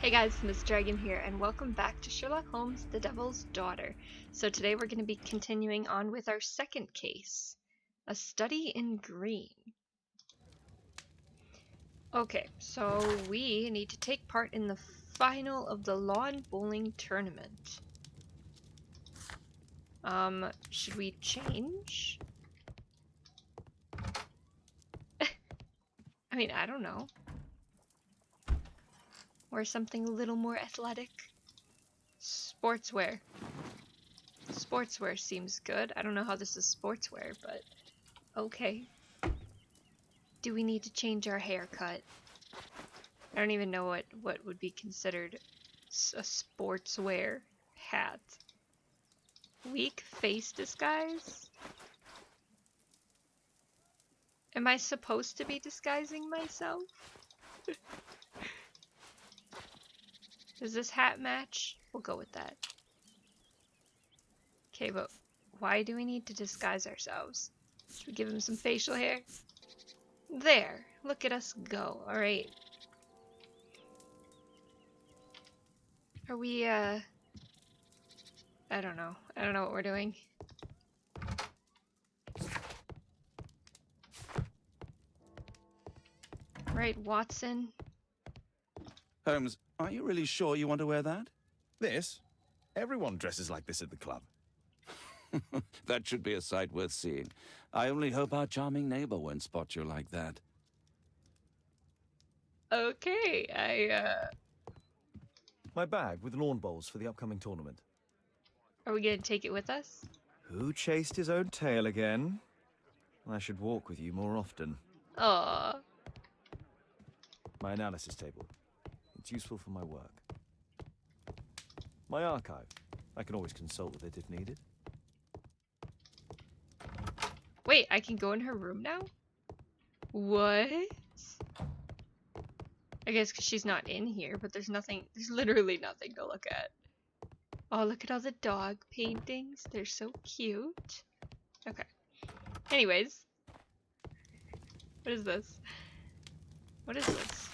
Hey guys, Miss Dragon here, and welcome back to Sherlock Holmes, The Devil's Daughter. So today we're going to be continuing on with our second case, A Study in Green. Okay, so we need to take part in the final of the lawn bowling tournament. Should we change? I mean, I don't know. Wear something a little more athletic. Sportswear. Sportswear seems good. I don't know how this is sportswear, but okay. Do we need to change our haircut? I don't even know what would be considered a sportswear hat. Weak face disguise? Am I supposed to be disguising myself? Does this hat match? We'll go with that. Okay, but why do we need to disguise ourselves? Should we give him some facial hair? There! Look at us go. Alright. Are we, I don't know. I don't know what we're doing. Right, Watson. Holmes, are you really sure you want to wear that? This? Everyone dresses like this at the club. That should be a sight worth seeing. I only hope our charming neighbor won't spot you like that. Okay, My bag with lawn bowls for the upcoming tournament. are we gonna take it with us? Who chased his own tail again? I should walk with you more often. Aww. My analysis table. It's useful for my work. My archive. I can always consult with it if needed. Wait, I can go in her room now? What? I guess because she's not in here, but there's literally nothing to look at. Oh, look at all the dog paintings. They're so cute. Okay. Anyways. What is this? What is this?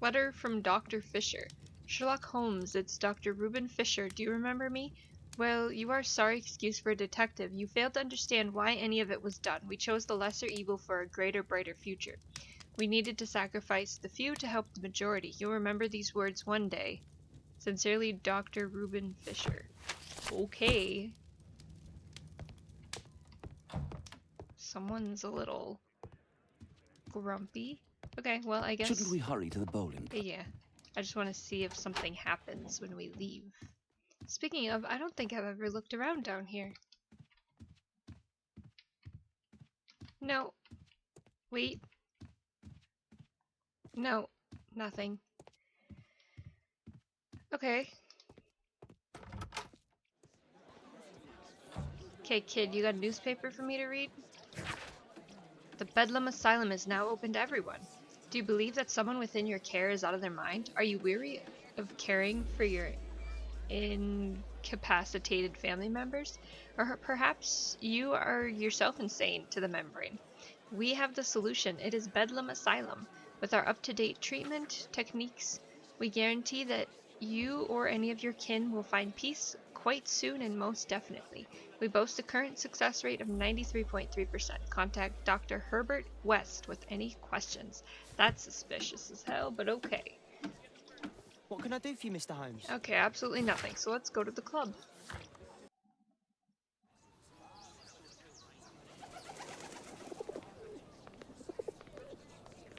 Letter from Dr. Fisher. Sherlock Holmes, it's Dr. Reuben Fisher. Do you remember me? Well, you are sorry excuse for a detective. You failed to understand why any of it was done. We chose the lesser evil for a greater, brighter future. We needed to sacrifice the few to help the majority. You'll remember these words one day. Sincerely, Dr. Reuben Fisher. Okay. Someone's a little grumpy. Okay, well, I guess... Shouldn't we hurry to the bowling? Yeah. I just want to see if something happens when we leave. Speaking of, I don't think I've ever looked around down here. No. Wait. No. Nothing. Okay. Okay, kid, you got a newspaper for me to read? The Bedlam Asylum is now open to everyone. Do you believe that someone within your care is out of their mind? Are you weary of caring for your incapacitated family members? Or perhaps you are yourself insane to the membrane. We have the solution. It is Bedlam Asylum. With our up-to-date treatment techniques, we guarantee that you or any of your kin will find peace quite soon and most definitely. We boast a current success rate of 93.3%. Contact Dr. Herbert West with any questions. That's suspicious as hell, but okay. What can I do for you, Mr. Holmes? Okay, absolutely nothing. So let's go to the club.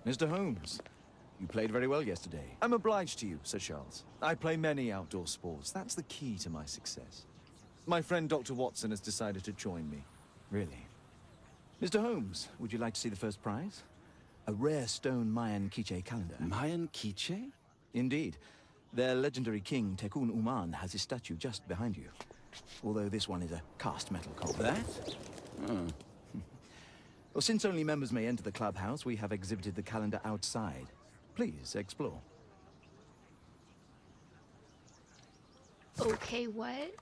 Mr. Holmes, you played very well yesterday. I'm obliged to you, Sir Charles. I play many outdoor sports. That's the key to my success. My friend Dr. Watson has decided to join me. Really. Mr. Holmes, would you like to see the first prize? A rare stone Mayan Quiche calendar. Mayan Quiche? Indeed. Their legendary king, Tekun Uman, has his statue just behind you. Although this one is a cast metal copy. That? Oh. Well, since only members may enter the clubhouse, we have exhibited the calendar outside. Please, explore. Okay, what?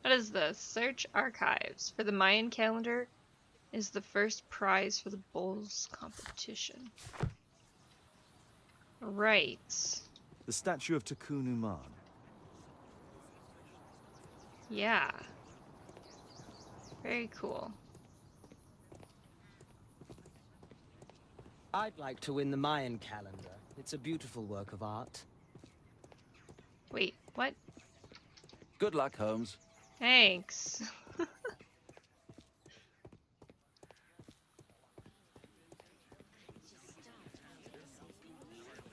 What is this? Search archives. For the Mayan calendar is the first prize for the bowls competition. Right. The statue of Takunuman. Yeah. Very cool. I'd like to win the Mayan calendar. It's a beautiful work of art. Wait, what? Good luck, Holmes. Thanks.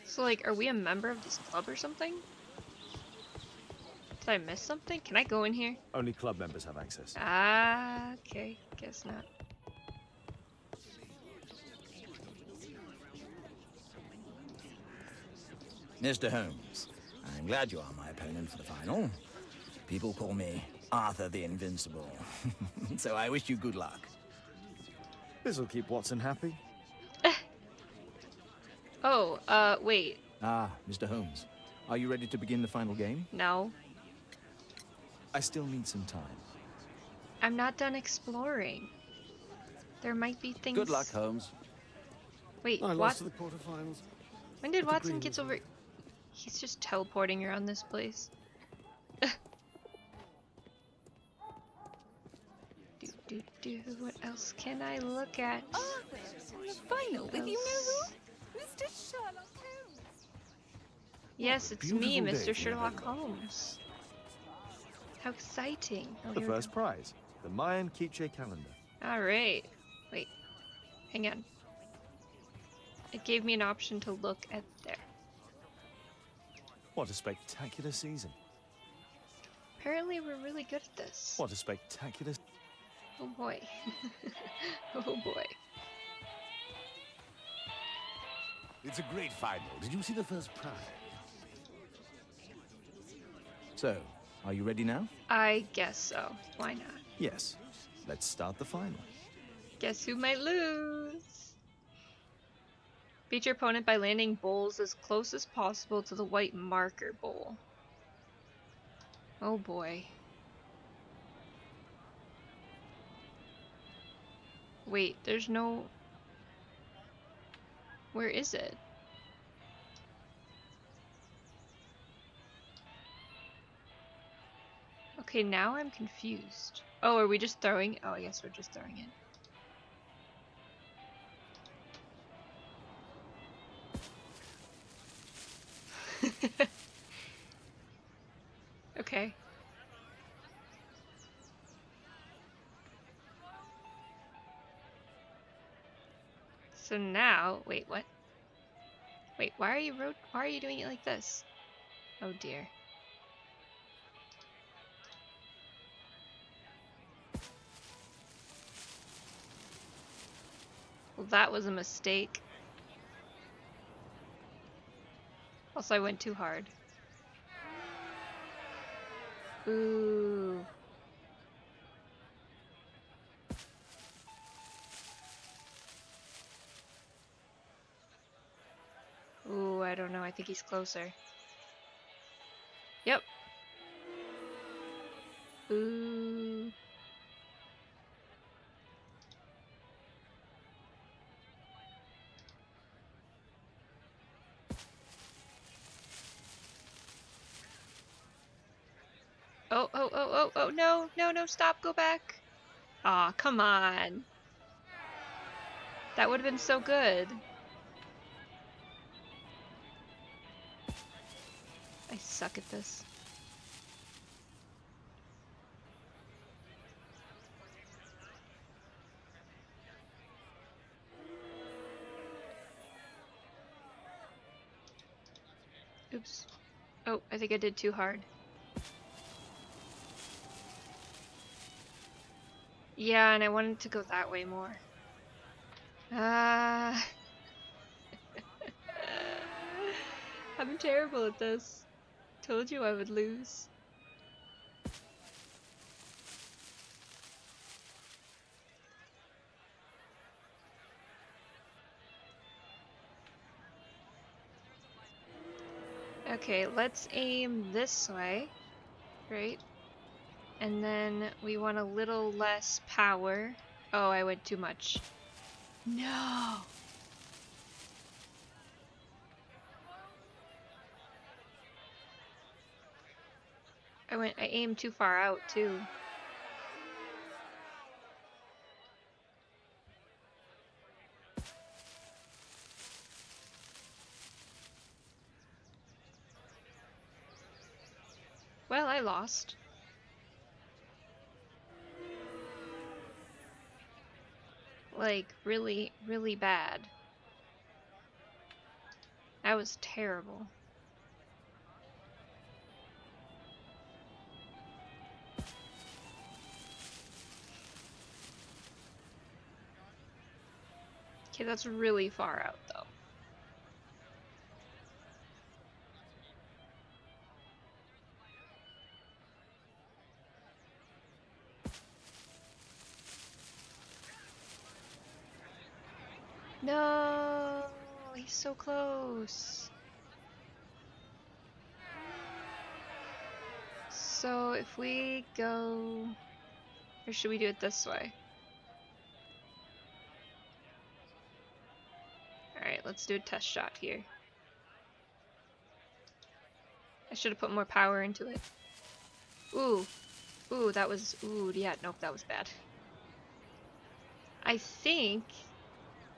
So, like, are we a member of this club or something? Did I miss something? Can I go in here? Only club members have access. Ah, okay. Guess not. Mr. Holmes, I'm glad you are my opponent for the final. People call me Arthur the Invincible. So I wish you good luck. This'll keep Watson happy. Oh, wait. Ah, Mr. Holmes. Are you ready to begin the final game? No. I still need some time. I'm not done exploring. There might be things... Good luck, Holmes. Wait, I what? lost to the quarterfinals. When did But the Watson green gets was over... He's just teleporting around this place. What else can I look at? Arthur, in the final with you know who? Mr. Sherlock Holmes. Yes, it's me, beautiful day Mr. for Sherlock everyone. Holmes. How exciting. Oh, The here we first prize, the Mayan Quiche calendar. go. Alright. Wait. Hang on. It gave me an option to look at there. What a spectacular season. Apparently we're really good at this. What a spectacular... Oh boy. Oh boy. It's a great final. Did you see the first prize? So, are you ready now? I guess so. Why not? Yes. Let's start the final. Guess who might lose? Beat your opponent by landing bowls as close as possible to the white marker bowl. Oh boy. Wait, there's no... Where is it? Okay, now I'm confused. Oh, are we just throwing? Oh, I guess we're just throwing it. Okay. So now, wait, what? Wait, why are you doing it like this? Oh dear. Well, that was a mistake. Also, I went too hard. Ooh. Ooh, I don't know. I think he's closer. Yep. Ooh. Oh, no, no, no, stop, go back. Aw, come on. That would have been so good. I suck at this. Oops. Oh, I think I did too hard. Yeah, and I wanted to go that way more. Ah. I'm terrible at this. Told you I would lose. Okay, let's aim this way, right? And then we want a little less power. Oh, I went too much. No! I aimed too far out too. Well, I lost. Like, really, really bad. That was terrible. Okay, that's really far out though. No, he's so close. So if we go, or should we do it this way? Alright, let's do a test shot here. I should have put more power into it. Ooh. Ooh, that was... Ooh, yeah, nope, that was bad. I think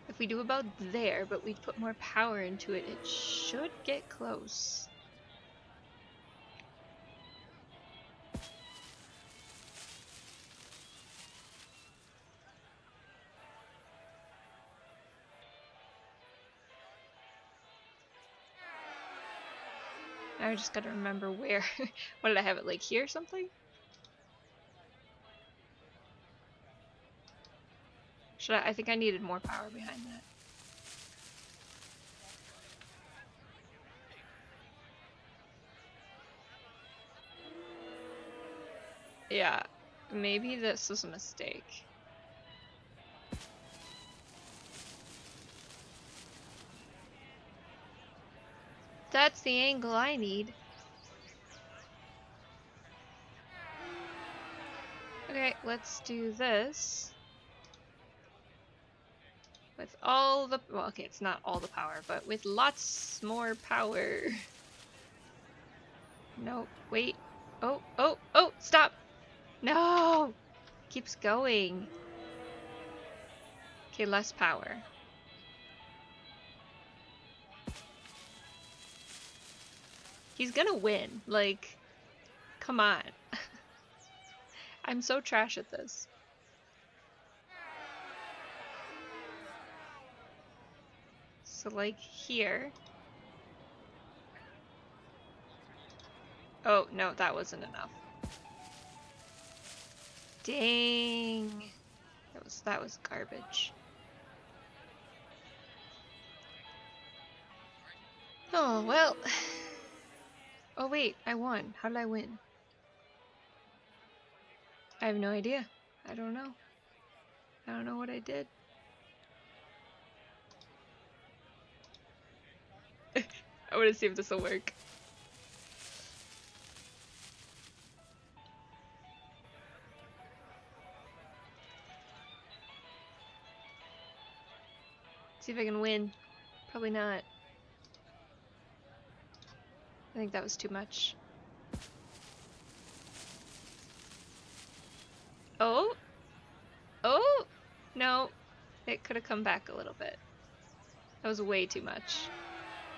if we do about there, but we put more power into it, it should get close. Now I just gotta remember where. What did I have it, like here or something? Should I think I needed more power behind that. Yeah, maybe this was a mistake. That's the angle I need. Okay, let's do this. With all the... Well, okay, it's not all the power, but with lots more power. No, wait. Oh, oh, oh, stop! No! Keeps going. Okay, less power. He's gonna win. Like, come on. I'm so trash at this. So, like, here. Oh, no, that wasn't enough. Dang. That was garbage. Oh, well. Oh, wait, I won. How did I win? I have no idea. I don't know. I don't know what I did. I want to see if this will work. See if I can win. Probably not. I think that was too much. Oh! Oh! No. It could have come back a little bit. That was way too much.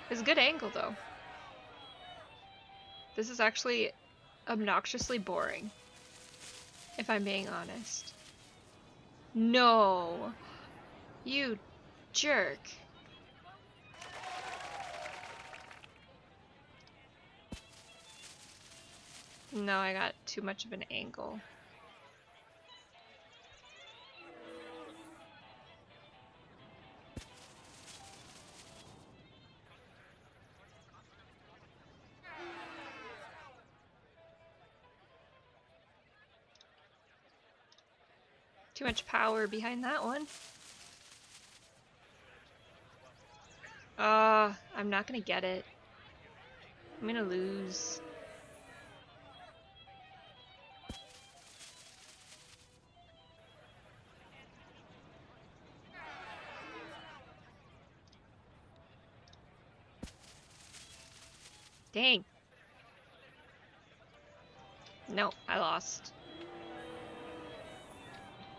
It was a good angle, though. This is actually obnoxiously boring, if I'm being honest. No! You jerk. No, I got too much of an angle. Too much power behind that one. I'm not gonna get it. I'm gonna lose. Dang. No, I lost.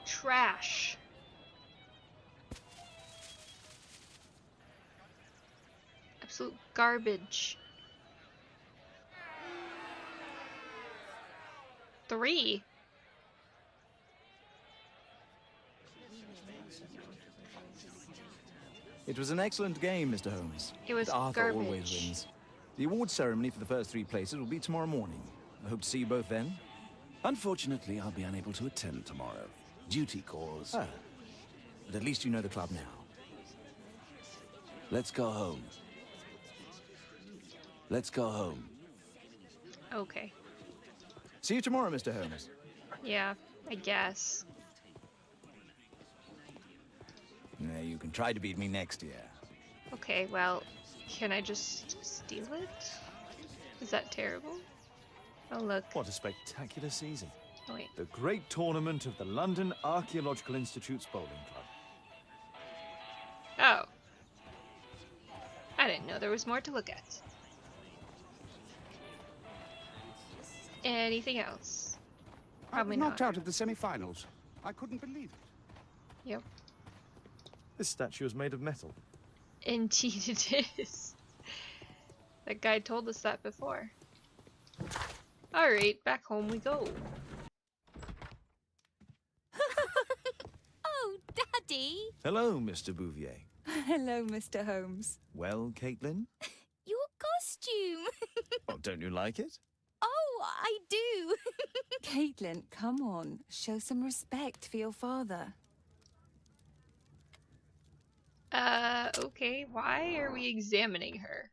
Trash. Absolute garbage. 3. It was an excellent game, Mr. Holmes. It was But Arthur always garbage. wins. The award ceremony for the first 3 places will be tomorrow morning. I hope to see you both then. Unfortunately, I'll be unable to attend tomorrow. Duty calls. Ah, but at least you know the club now. Let's go home. Let's go home. Okay. See you tomorrow, Mr. Holmes. Yeah, I guess. Yeah, you can try to beat me next year. Okay, well, can I just steal it? Is that terrible? Oh, look. What a spectacular season. Oh, wait. The great tournament of the London Archaeological Institute's bowling club. Oh. I didn't know there was more to look at. Anything else? I was Probably knocked not. out at the semi-finals. I couldn't believe it. Yep. This statue is made of metal. Indeed it is. That guy told us that before. Alright, back home we go. Oh, Daddy! Hello, Mr. Bouvier. Hello, Mr. Holmes. Well, Caitlin? Your costume! Oh, don't you like it? Oh, I do! Caitlin, come on. Show some respect for your father. Okay, why are we examining her?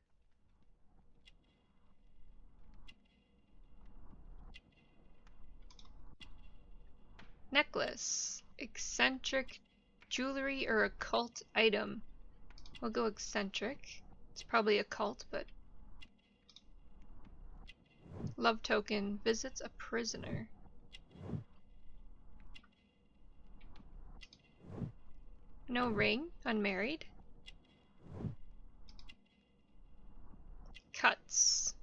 Necklace. Eccentric jewelry or occult item. We'll go eccentric. It's probably occult, but... Love token. Visits a prisoner. No ring. Unmarried. Cuts.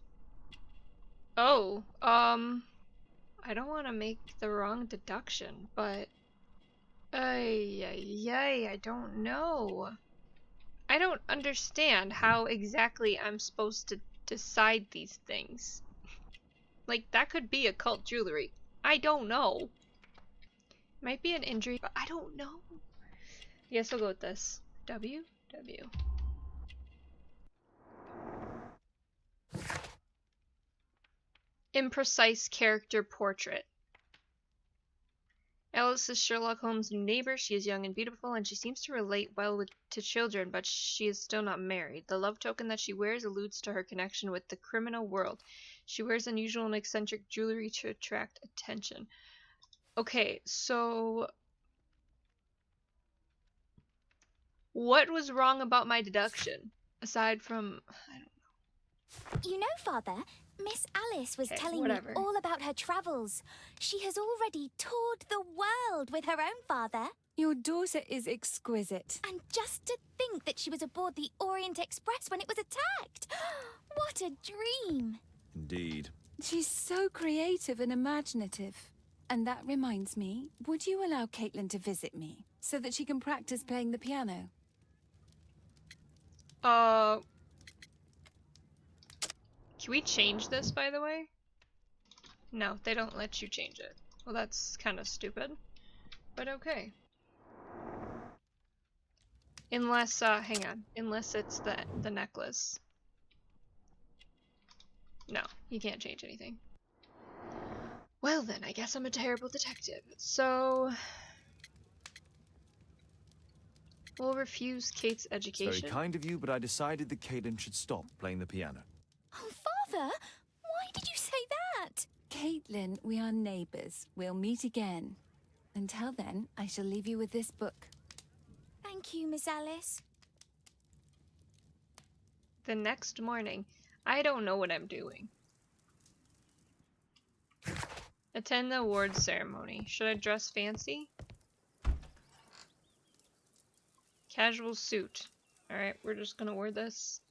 Oh, I don't want to make the wrong deduction, but... I don't know. I don't understand how exactly I'm supposed to decide these things. Like, that could be occult jewelry. I don't know. Might be an injury, but I don't know. I guess I'll go with this. W? W. Imprecise character portrait. Alice is Sherlock Holmes' new neighbor. She is young and beautiful, and she seems to relate well to children, but she is still not married. The love token that she wears alludes to her connection with the criminal world. She wears unusual and eccentric jewelry to attract attention. Okay, so... what was wrong about my deduction? Aside from... I don't know. You know, Father, Miss Alice was Okay, telling whatever. me all about her travels. She has already toured the world with her own father. Your daughter is exquisite. And just to think that she was aboard the Orient Express when it was attacked. What a dream. Indeed. She's so creative and imaginative. And that reminds me, would you allow Caitlin to visit me so that she can practice playing the piano? Can we change this, by the way? No, they don't let you change it. Well, that's kind of stupid. But okay. Unless, hang on. Unless it's the necklace. No, you can't change anything. Well then, I guess I'm a terrible detective. So... we'll refuse Kate's It's education. very kind of you, but I decided that Caitlin should stop playing the piano. Oh, Father, why did you say that? Caitlin, we are neighbours. We'll meet again. Until then, I shall leave you with this book. Thank you, Miss Alice. The next morning, I don't know what I'm doing. Attend the awards ceremony. Should I dress fancy? Casual suit. Alright, we're just gonna wear this.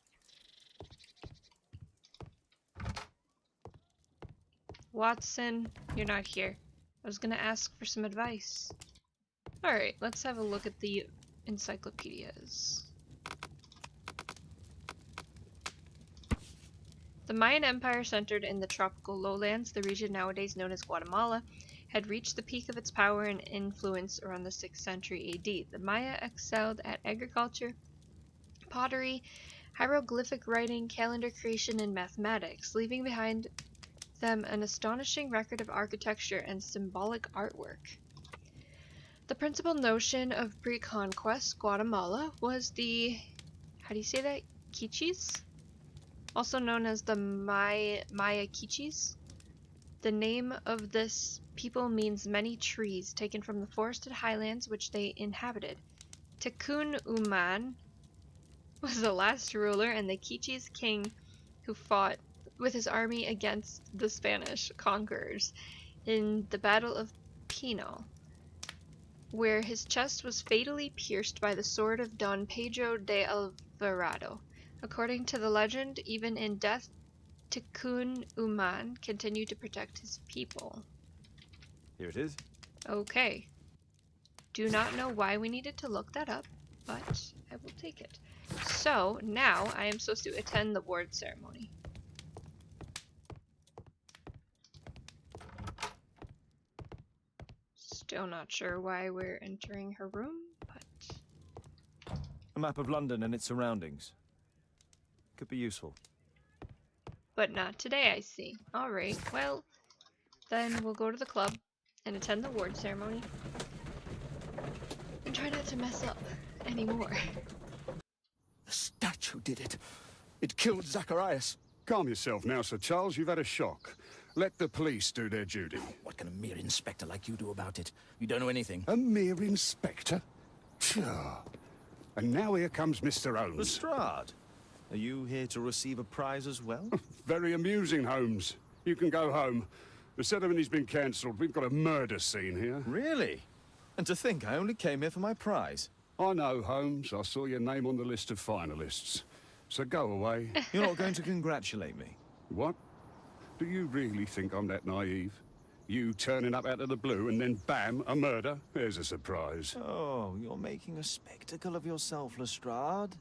Watson, you're not here. I was gonna ask for some advice. Alright, let's have a look at the encyclopedias. The Mayan Empire, centered in the tropical lowlands, the region nowadays known as Guatemala, had reached the peak of its power and influence around the 6th century AD. The Maya excelled at agriculture, pottery, hieroglyphic writing, calendar creation, and mathematics, leaving behind them an astonishing record of architecture and symbolic artwork. The principal notion of pre-conquest Guatemala was the, how do you say that? Quiches? Also known as the Maya Quiches. The name of this people means many trees, taken from the forested highlands which they inhabited. Tikkun Uman was the last ruler and the Quiches king who fought with his army against the Spanish conquerors in the Battle of Pino, where his chest was fatally pierced by the sword of Don Pedro de Alvarado. According to the legend, even in death, Tikkun Uman continued to protect his people. Here it is. Okay. Do not know why we needed to look that up, but I will take it. So, now I am supposed to attend the award ceremony. Still not sure why we're entering her room, but... A map of London and its surroundings. Could be useful. But not today, I see. Alright, well, then we'll go to the club and attend the award ceremony. And try not to mess up anymore. The statue did it. It killed Zacharias. Calm yourself now, Sir Charles. You've had a shock. Let the police do their duty. What can a mere inspector like you do about it? You don't know anything. A mere inspector? Phew. And now here comes Mr. Holmes. Lestrade, are you here to receive a prize as well? Very amusing, Holmes. You can go home. The ceremony's been cancelled. We've got a murder scene here. Really? And to think I only came here for my prize. I know, Holmes. I saw your name on the list of finalists. So go away. You're not going to congratulate me? What? Do you really think I'm that naive? You turning up out of the blue and then bam, a murder? There's a surprise. Oh, you're making a spectacle of yourself, Lestrade.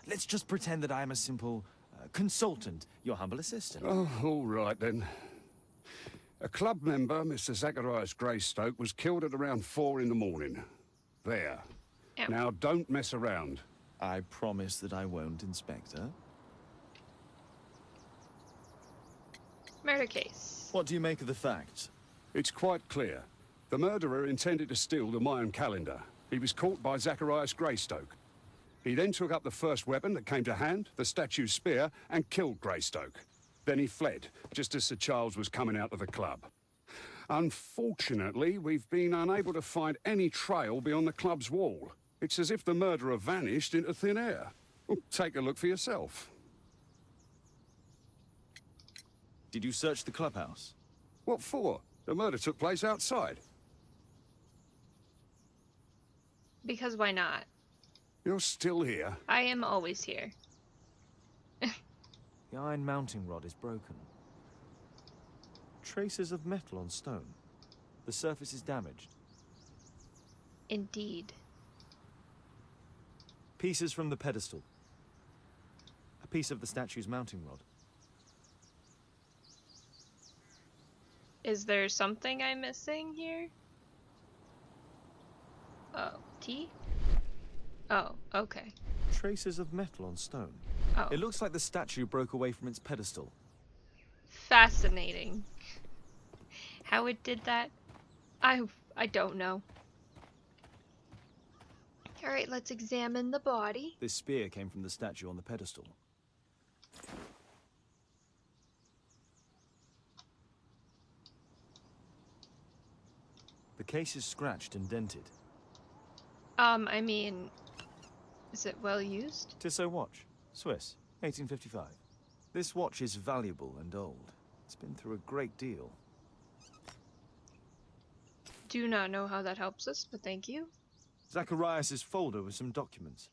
Let's just pretend that I am a simple consultant, your humble assistant. Oh, all right then. A club member, Mr. Zacharias Greystoke, was killed at around 4 in the morning. There. Ow. Now don't mess around. I promise that I won't, Inspector. Murder case. What do you make of the facts? It's quite clear. The murderer intended to steal the Mayan calendar. He was caught by Zacharias Greystoke. He then took up the first weapon that came to hand, the statue's spear, and killed Greystoke. Then he fled, just as Sir Charles was coming out of the club. Unfortunately, we've been unable to find any trail beyond the club's wall. It's as if the murderer vanished into thin air. Well, take a look for yourself. Did you search the clubhouse? What for? The murder took place outside. Because why not? You're still here. I am always here. The iron mounting rod is broken. Traces of metal on stone. The surface is damaged. Indeed. Pieces from the pedestal. A piece of the statue's mounting rod. Is there something I'm missing here? Oh, T? Oh, okay. Traces of metal on stone. Oh. It looks like the statue broke away from its pedestal. Fascinating. How it did that, I don't know. Alright, let's examine the body. This spear came from the statue on the pedestal. The case is scratched and dented. I mean, is it well used? Tissot watch, Swiss, 1855. This watch is valuable and old. It's been through a great deal. Do not know how that helps us, but thank you. Zacharias' folder with some documents.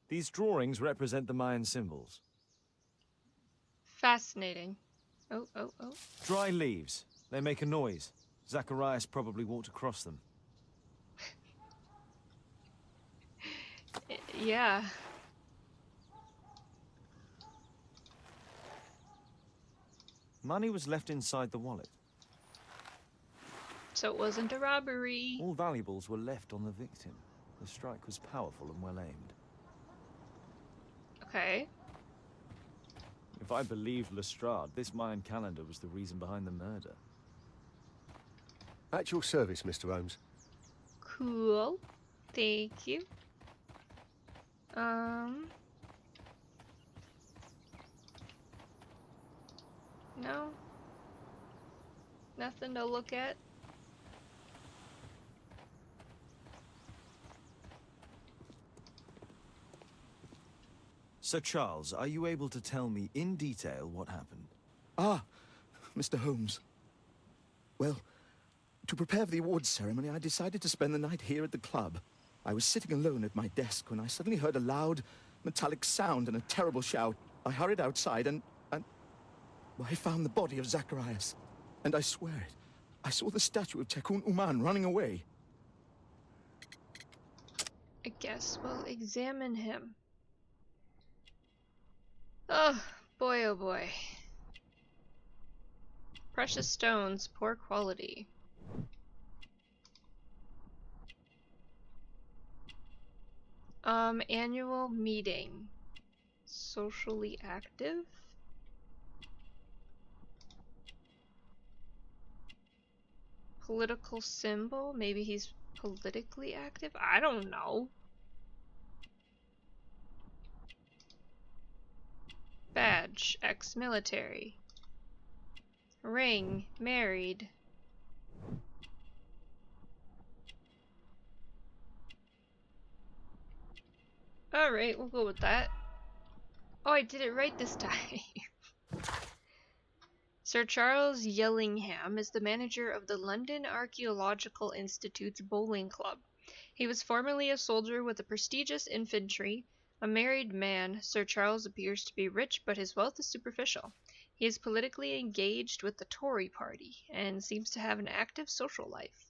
These drawings represent the Mayan symbols. Fascinating. Oh, oh, oh. Dry leaves. They make a noise. Zacharias probably walked across them. Yeah. Money was left inside the wallet. So it wasn't a robbery. All valuables were left on the victim. The strike was powerful and well aimed. Okay. If I believed Lestrade, this Mayan calendar was the reason behind the murder. At your service, Mr. Holmes. Cool. Thank you. No. Nothing to look at. Sir Charles, are you able to tell me in detail what happened? Ah, Mr. Holmes. Well, to prepare for the awards ceremony, I decided to spend the night here at the club. I was sitting alone at my desk when I suddenly heard a loud, metallic sound and a terrible shout. I hurried outside and well, I found the body of Zacharias. And I swear it, I saw the statue of Tekun Uman running away. I guess we'll examine him. Oh, boy, oh boy. Precious stones, poor quality. Annual meeting. Socially active? Political symbol? Maybe he's politically active? I don't know. Badge, ex-military. Ring, married. Alright, we'll go with that. Oh, I did it right this time. Sir Charles Yellingham is the manager of the London Archaeological Institute's bowling club. He was formerly a soldier with the prestigious infantry. A married man, Sir Charles appears to be rich, but his wealth is superficial. He is politically engaged with the Tory party and seems to have an active social life.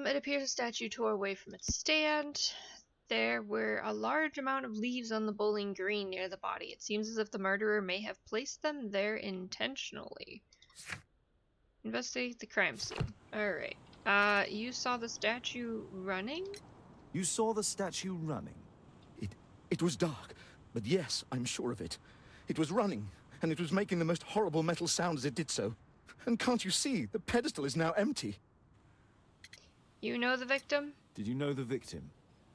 It appears a statue tore away from its stand. There were a large amount of leaves on the bowling green near the body. It seems as if the murderer may have placed them there intentionally. Investigate the crime scene. Alright. You saw the statue running? You saw the statue running? It was dark, but yes, I'm sure of it. It was running, and it was making the most horrible metal sound as it did so. And can't you see, the pedestal is now empty. You know the victim? Did you know the victim?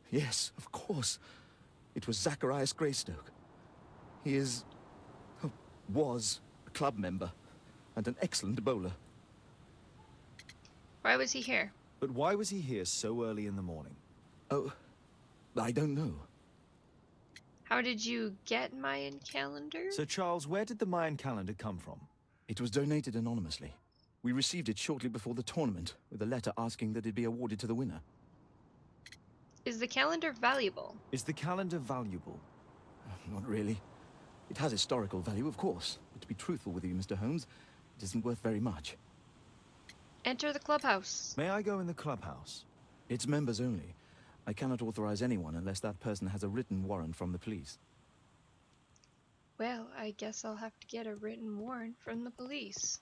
Yes, of course. It was Zacharias Greystoke. He is... oh, was a club member, and an excellent bowler. Why was he here? But why was he here so early in the morning? Oh, I don't know. How did you get Mayan calendar? Sir Charles, where did the Mayan calendar come from? It was donated anonymously. We received it shortly before the tournament, with a letter asking that it be awarded to the winner. Is the calendar valuable? Is the calendar valuable? Not really. It has historical value, of course. But to be truthful with you, Mr. Holmes, it isn't worth very much. Enter the clubhouse. May I go in the clubhouse? It's members only. I cannot authorize anyone unless that person has a written warrant from the police. Well, I guess I'll have to get a written warrant from the police.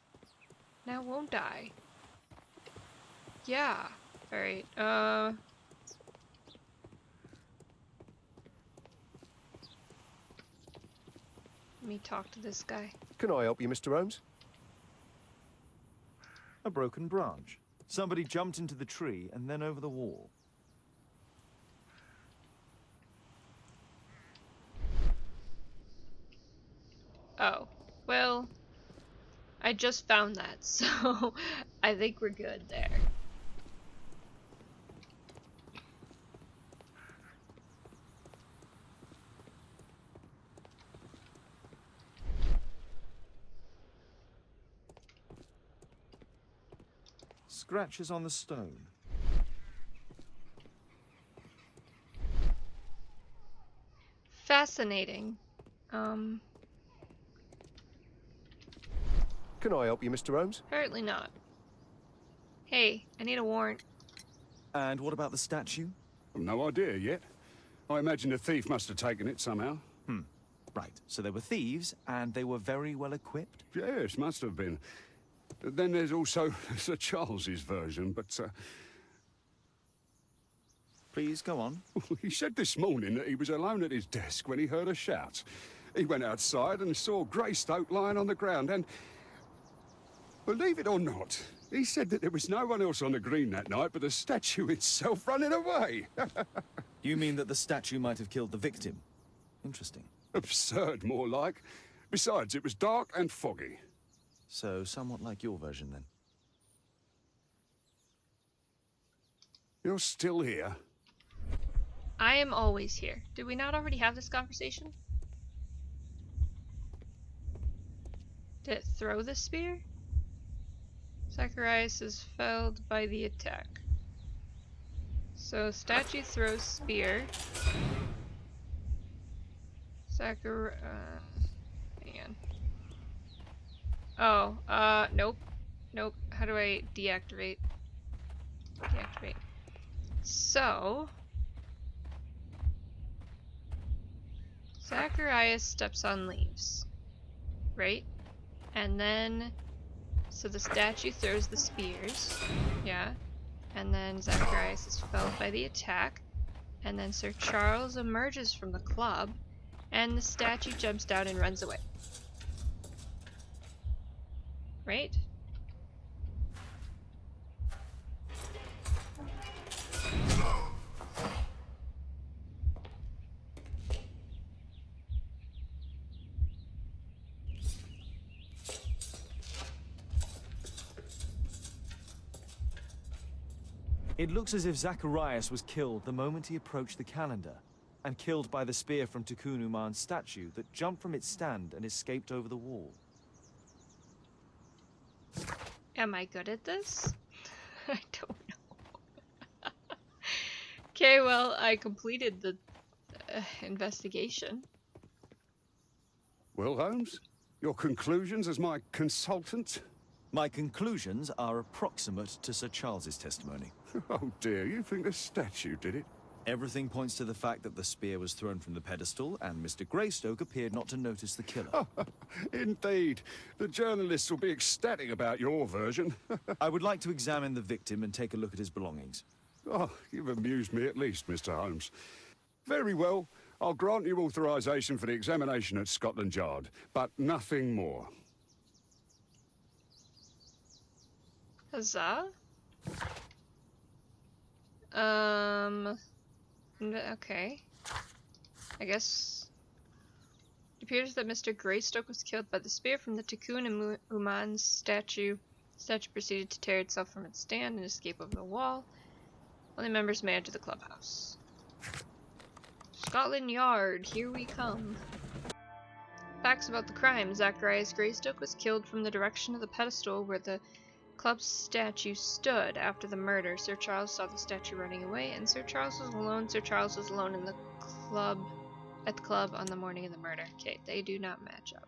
Now won't I? Yeah. Alright, let me talk to this guy. Can I help you, Mr. Holmes? A broken branch. Somebody jumped into the tree and then over the wall. Oh, well, I just found that, so I think we're good there. Scratches on the stone. Fascinating. Um, Can I help you, Mr. Holmes? apparently not. Hey, I need a warrant. And what about the statue? I've no idea yet. I imagine the thief must have taken it somehow. Right, so they were thieves, and they were very well equipped? Yes, must have been. Then there's also Sir Charles's version, but Please, go on. he said this morning that he was alone at his desk when he heard a shout. He went outside and saw Greystoke lying on the ground, and believe it or not, he said that there was no one else on the green that night but the statue itself running away. You mean that the statue might have killed the victim? Interesting. Absurd, more like. Besides, it was dark and foggy. So, somewhat like your version, then. You're still here? I am always here. Did we not already have this conversation? Did it throw the spear? Zacharias is felled by the attack. So, statue throws spear. Hang on. Oh, nope. Nope. How do I deactivate? Deactivate. So, Zacharias steps on leaves. Right? And then, so the statue throws the spears. Yeah. And then Zacharias is felled by the attack. And then Sir Charles emerges from the club. And the statue jumps down and runs away. Right? It looks as if Zacharias was killed the moment he approached the calendar, and killed by the spear from Tikkun Uman's statue that jumped from its stand and escaped over the wall. Am I good at this? I don't know. Okay, well, I completed the investigation. Well, Holmes, your conclusions as my consultant? My conclusions are approximate to Sir Charles's testimony. Oh dear, you think the statue did it? Everything points to the fact that the spear was thrown from the pedestal, and Mr. Greystoke appeared not to notice the killer. Indeed. The journalists will be ecstatic about your version. I would like to examine the victim and take a look at his belongings. Oh, you've amused me at least, Mr. Holmes. Very well. I'll grant you authorization for the examination at Scotland Yard, but nothing more. Huzzah? Okay. I guess it appears that Mr. Greystoke was killed by the spear from the Tikkun Uman's statue. The statue proceeded to tear itself from its stand and escape over the wall. Only members may enter the clubhouse. Scotland Yard, here we come. Facts about the crime. Zacharias Greystoke was killed from the direction of the pedestal where the club's statue stood after the murder. Sir Charles saw the statue running away, and Sir Charles was alone. Sir Charles was alone in the club, at the club on the morning of the murder. Okay, they do not match up.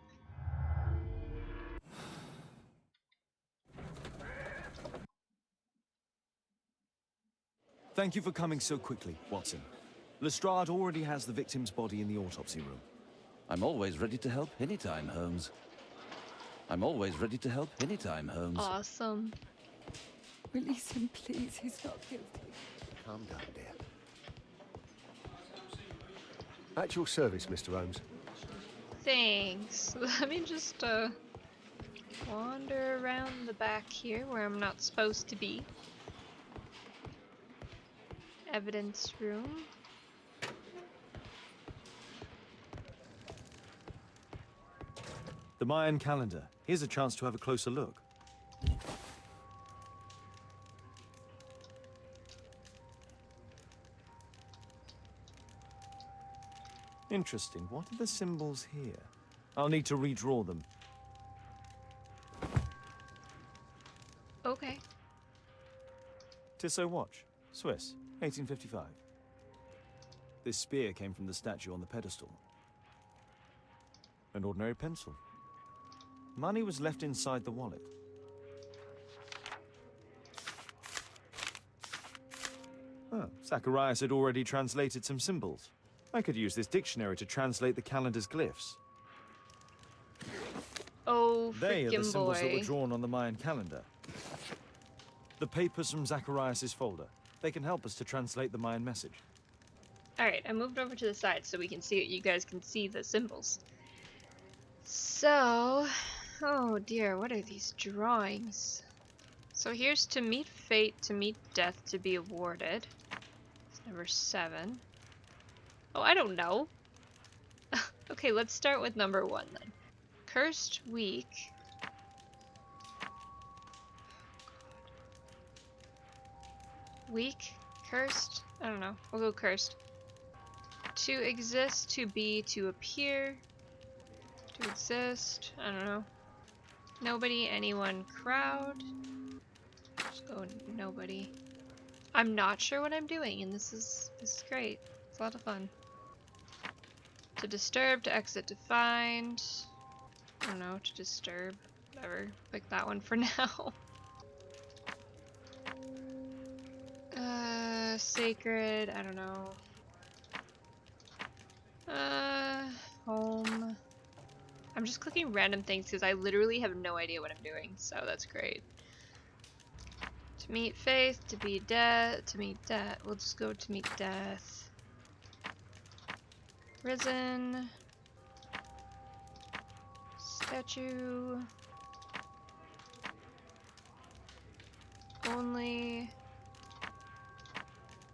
Thank you for coming so quickly, Watson. Lestrade already has the victim's body in the autopsy room. I'm always ready to help anytime, Holmes. I'm always ready to help anytime, Holmes. Awesome. Release him, please. He's not guilty. Calm down, dear. At your service, Mr. Holmes. Thanks. Let me just wander around the back here where I'm not supposed to be. Evidence room. The Mayan calendar. Here's a chance to have a closer look. Interesting. What are the symbols here? I'll need to redraw them. Okay. Tissot watch. Swiss. 1855. This spear came from the statue on the pedestal. An ordinary pencil. Money was left inside the wallet. Oh, Zacharias had already translated some symbols. I could use this dictionary to translate the calendar's glyphs. Oh, They are the freaking symbols that were boy. drawn on the Mayan calendar. The papers from Zacharias' folder. They can help us to translate the Mayan message. Alright, I moved over to the side so we can see it. You guys can see the symbols. So, oh dear, what are these drawings? So here's to meet fate, to meet death, to be awarded. It's number 7. Oh, I don't know. Okay, let's start with number 1 then. Cursed week. Weak? Cursed? I don't know. We'll go cursed. To exist, to be, to appear. To exist. I don't know. Nobody, anyone, crowd. Just go nobody. I'm not sure what I'm doing, and this is great. It's a lot of fun. To disturb, to exit, to find. I don't know, to disturb. Whatever. Pick that one for now. Sacred, I don't know. Home. I'm just clicking random things because I literally have no idea what I'm doing, so that's great. To meet faith, to be death, to meet death. We'll just go to meet death. Risen. Statue. Only.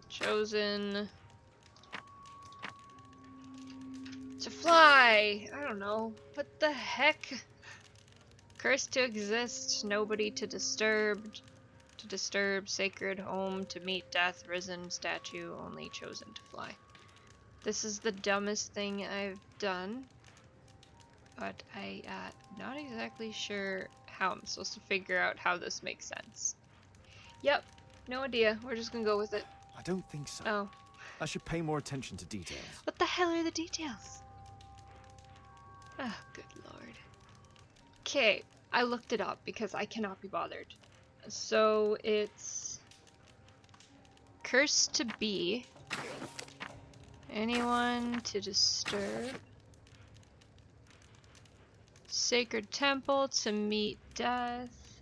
Chosen. To fly! I don't know. What the heck? Cursed to exist, nobody to disturb, sacred home, to meet death, risen, statue, only chosen to fly. This is the dumbest thing I've done, but I not exactly sure how I'm supposed to figure out how this makes sense. Yep, no idea. We're just gonna go with it. I don't think so. Oh. I should pay more attention to details. What the hell are the details? Oh, good lord. Okay, I looked it up because I cannot be bothered. So it's cursed to be, anyone to disturb, sacred temple to meet death.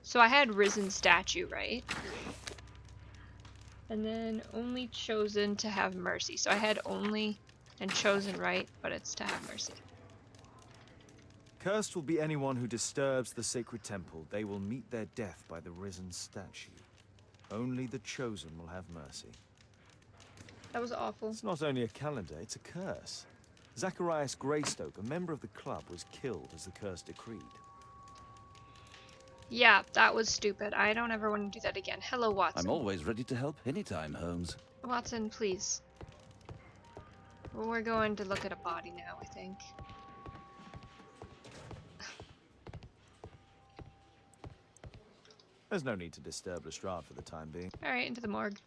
So I had risen statue, right? And then only chosen to have mercy. So I had only and chosen right, but it's to have mercy. Cursed will be anyone who disturbs the sacred temple. They will meet their death by the risen statue. Only the chosen will have mercy. That was awful. It's not only a calendar, it's a curse. Zacharias Greystoke, a member of the club, was killed as the curse decreed. Yeah, that was stupid. I don't ever want to do that again. Hello, Watson. I'm always ready to help anytime, Holmes. Watson, please. We're going to look at a body now, I think. There's no need to disturb Lestrade for the time being. Alright, into the morgue.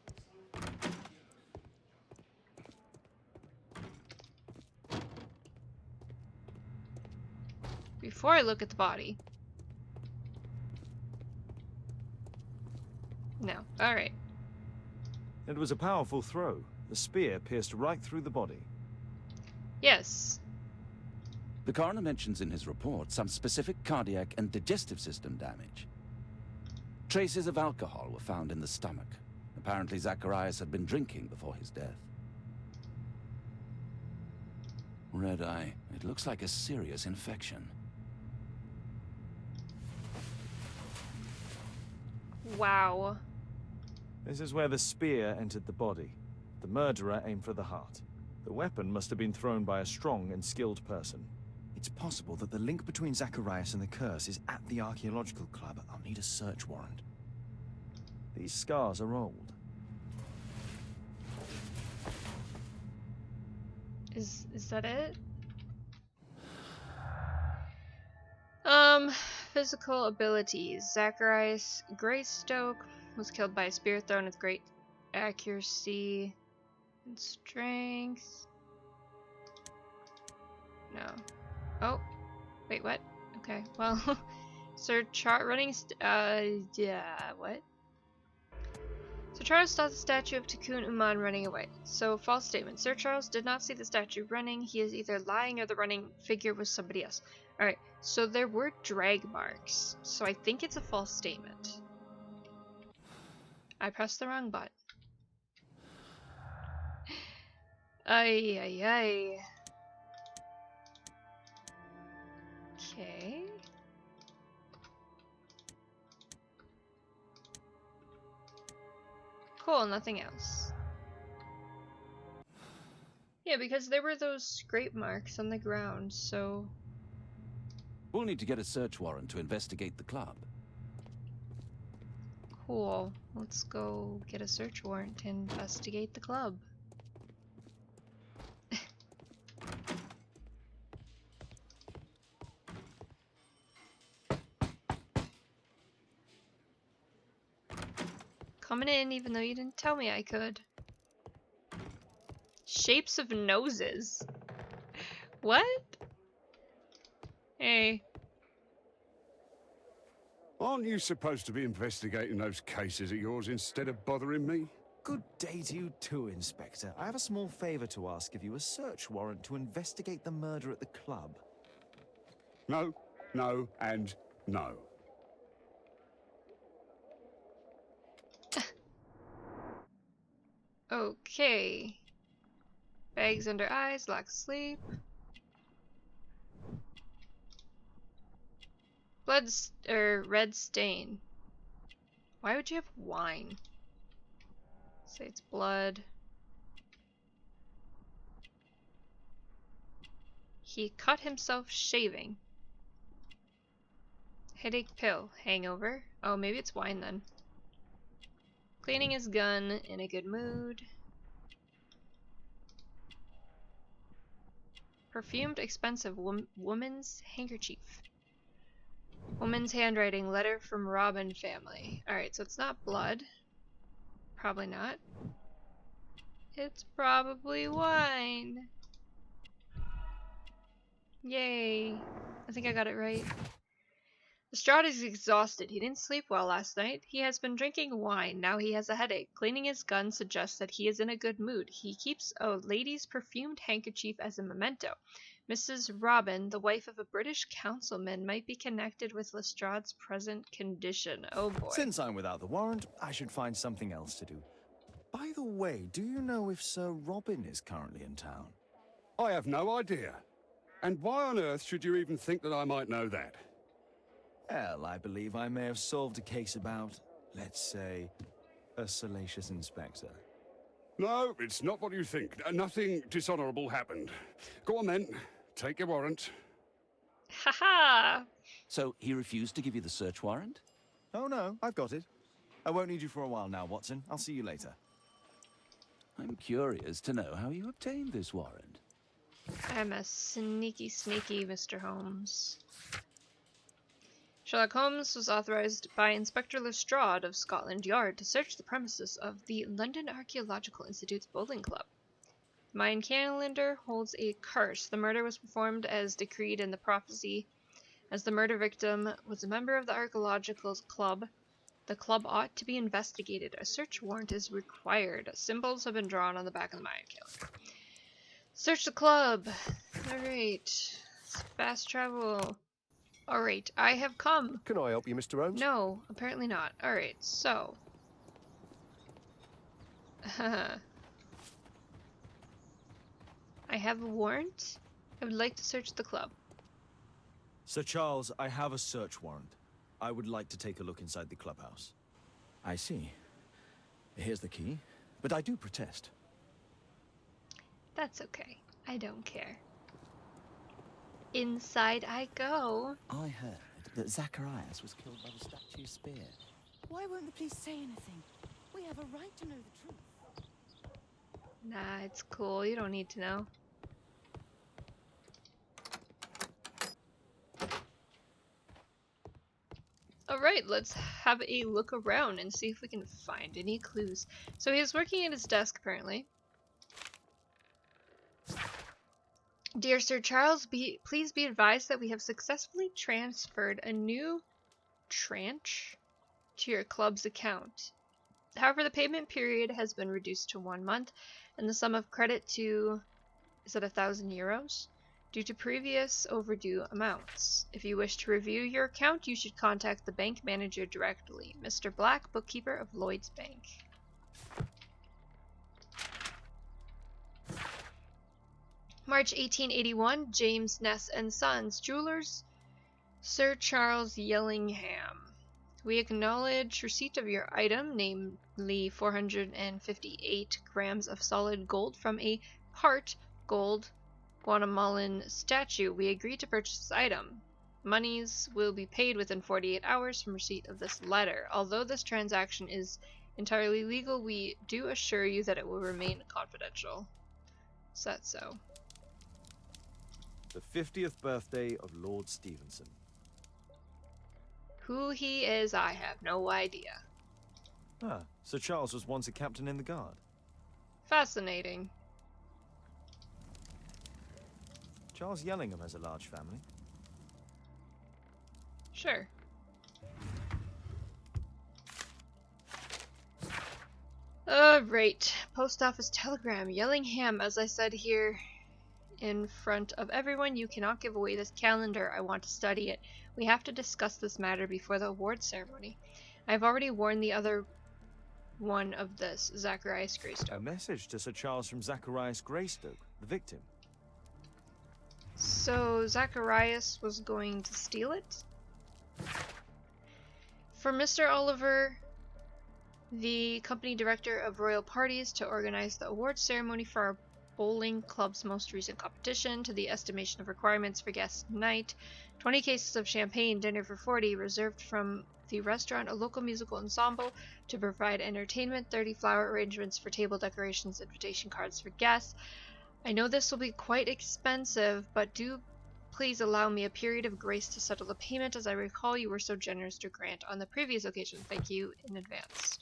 Before I look at the body. No. Alright. It was a powerful throw. The spear pierced right through the body. Yes. The coroner mentions in his report some specific cardiac and digestive system damage. Traces of alcohol were found in the stomach. Apparently Zacharias had been drinking before his death. Red eye. It looks like a serious infection. Wow. This is where the spear entered the body. The murderer aimed for the heart. The weapon must have been thrown by a strong and skilled person. It's possible that the link between Zacharias and the curse is at the archaeological club. I'll need a search warrant. These scars are old. Is that it? Physical abilities. Zacharias Greystoke was killed by a spear thrown with great accuracy and strength. No. Oh, wait, what? Okay, well, Sir Charles running. Yeah, what? Sir Charles saw the statue of Tikkun Uman running away. So, false statement. Sir Charles did not see the statue running. He is either lying or the running figure was somebody else. Alright, so there were drag marks. So I think it's a false statement. I pressed the wrong button. Ay, ay, ay. Okay. Cool, nothing else. Yeah, because there were those scrape marks on the ground, so... We'll need to get a search warrant to investigate the club. Cool. Let's go get a search warrant to investigate the club. Coming in even though you didn't tell me I could. Shapes of noses. What? Hey. Aren't you supposed to be investigating those cases of yours instead of bothering me? Good day to you too, Inspector. I have a small favor to ask of you, a search warrant to investigate the murder at the club. No, no, and no. Okay. Bags under eyes, lack of sleep. Red stain. Why would you have wine? Say it's blood. He cut himself shaving. Headache pill. Hangover. Oh, maybe it's wine then. Cleaning his gun. In a good mood. Perfumed expensive woman's handkerchief. Woman's handwriting. Letter from Robin family. Alright, so it's not blood. Probably not. It's probably wine. Yay. I think I got it right. Lestrade is exhausted. He didn't sleep well last night. He has been drinking wine. Now he has a headache. Cleaning his gun suggests that he is in a good mood. He keeps a lady's perfumed handkerchief as a memento. Mrs. Robin, the wife of a British councilman, might be connected with Lestrade's present condition. Oh boy. Since I'm without the warrant, I should find something else to do. By the way, do you know if Sir Robin is currently in town? I have no idea. And why on earth should you even think that I might know that? Well, I believe I may have solved a case about, let's say, a salacious inspector. No, it's not what you think. Nothing dishonorable happened. Go on then. Take your warrant. Haha! So he refused to give you the search warrant? Oh no, I've got it. I won't need you for a while now, Watson. I'll see you later. I'm curious to know how you obtained this warrant. I'm a sneaky, sneaky Mr. Holmes. Sherlock Holmes was authorized by Inspector Lestrade of Scotland Yard to search the premises of the London Archaeological Institute's bowling club. The Mayan calendar holds a curse. The murder was performed as decreed in the prophecy. As the murder victim was a member of the archaeological club, the club ought to be investigated. A search warrant is required. Symbols have been drawn on the back of the Mayan calendar. Search the club. Alright. Fast travel. Alright, I have come. Can I help you, Mr. Holmes? No, apparently not. Alright, so. I have a warrant. I would like to search the club. Sir Charles, I have a search warrant. I would like to take a look inside the clubhouse. I see. Here's the key, but I do protest. That's okay. I don't care. Inside I go. I heard that Zacharias was killed by the statue's spear. Why won't the police say anything? We have a right to know the truth. Nah, it's cool. You don't need to know. Alright, let's have a look around and see if we can find any clues. So he was working at his desk apparently. Dear Sir Charles, please be advised that we have successfully transferred a new tranche to your club's account. However, the payment period has been reduced to 1 month, and the sum of credit to, is it €1,000? Due to previous overdue amounts. If you wish to review your account, you should contact the bank manager directly, Mr. Black, bookkeeper of Lloyd's Bank. March 1881, James Ness and Sons, jewelers, Sir Charles Yellingham. We acknowledge receipt of your item, namely 458 grams of solid gold from a part gold Guatemalan statue. We agree to purchase this item. Monies will be paid within 48 hours from receipt of this letter. Although this transaction is entirely legal, we do assure you that it will remain confidential. Is that so? The 50th birthday of Lord Stevenson. Who he is, I have no idea. Ah, Sir Charles was once a captain in the guard. Fascinating. Charles Yellingham has a large family. Sure. Right. Post office telegram. Yellingham, as I said here in front of everyone, you cannot give away this calendar. I want to study it. We have to discuss this matter before the award ceremony. I've already warned the other one of this, Zacharias Greystoke. A message to Sir Charles from Zacharias Greystoke, the victim. So Zacharias was going to steal it? For Mr. Oliver, the company director of Royal Parties, to organize the award ceremony for our bowling club's most recent competition, to the estimation of requirements for guests tonight, 20 cases of champagne, dinner for 40, reserved from the restaurant, a local musical ensemble to provide entertainment, 30 flower arrangements for table decorations, invitation cards for guests. I know this will be quite expensive, but do please allow me a period of grace to settle the payment, as I recall you were so generous to grant on the previous occasion. Thank you in advance.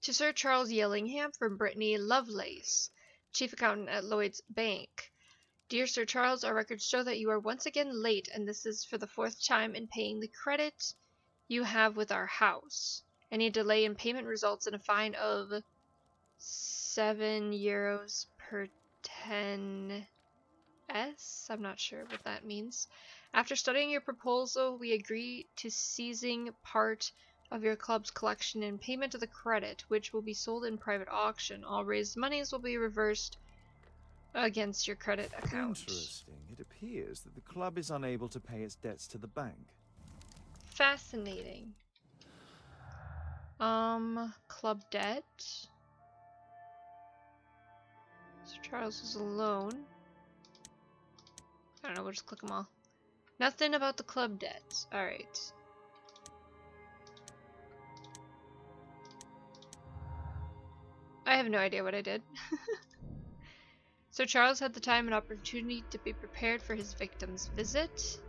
To Sir Charles Yellingham from Brittany Lovelace, Chief Accountant at Lloyd's Bank. Dear Sir Charles, our records show that you are once again late, and this is for the 4th time in paying the credit you have with our house. Any delay in payment results in a fine of €7 per 10 S? I'm not sure what that means. After studying your proposal, we agree to seizing part of your club's collection in payment of the credit, which will be sold in private auction. All raised monies will be reversed against your credit account. Interesting. It appears that the club is unable to pay its debts to the bank. Fascinating. Club debt. Sir Charles is alone. I don't know, we'll just click them all. Nothing about the club debt. Alright. I have no idea what I did. Sir Charles had the time and opportunity to be prepared for his victim's visit.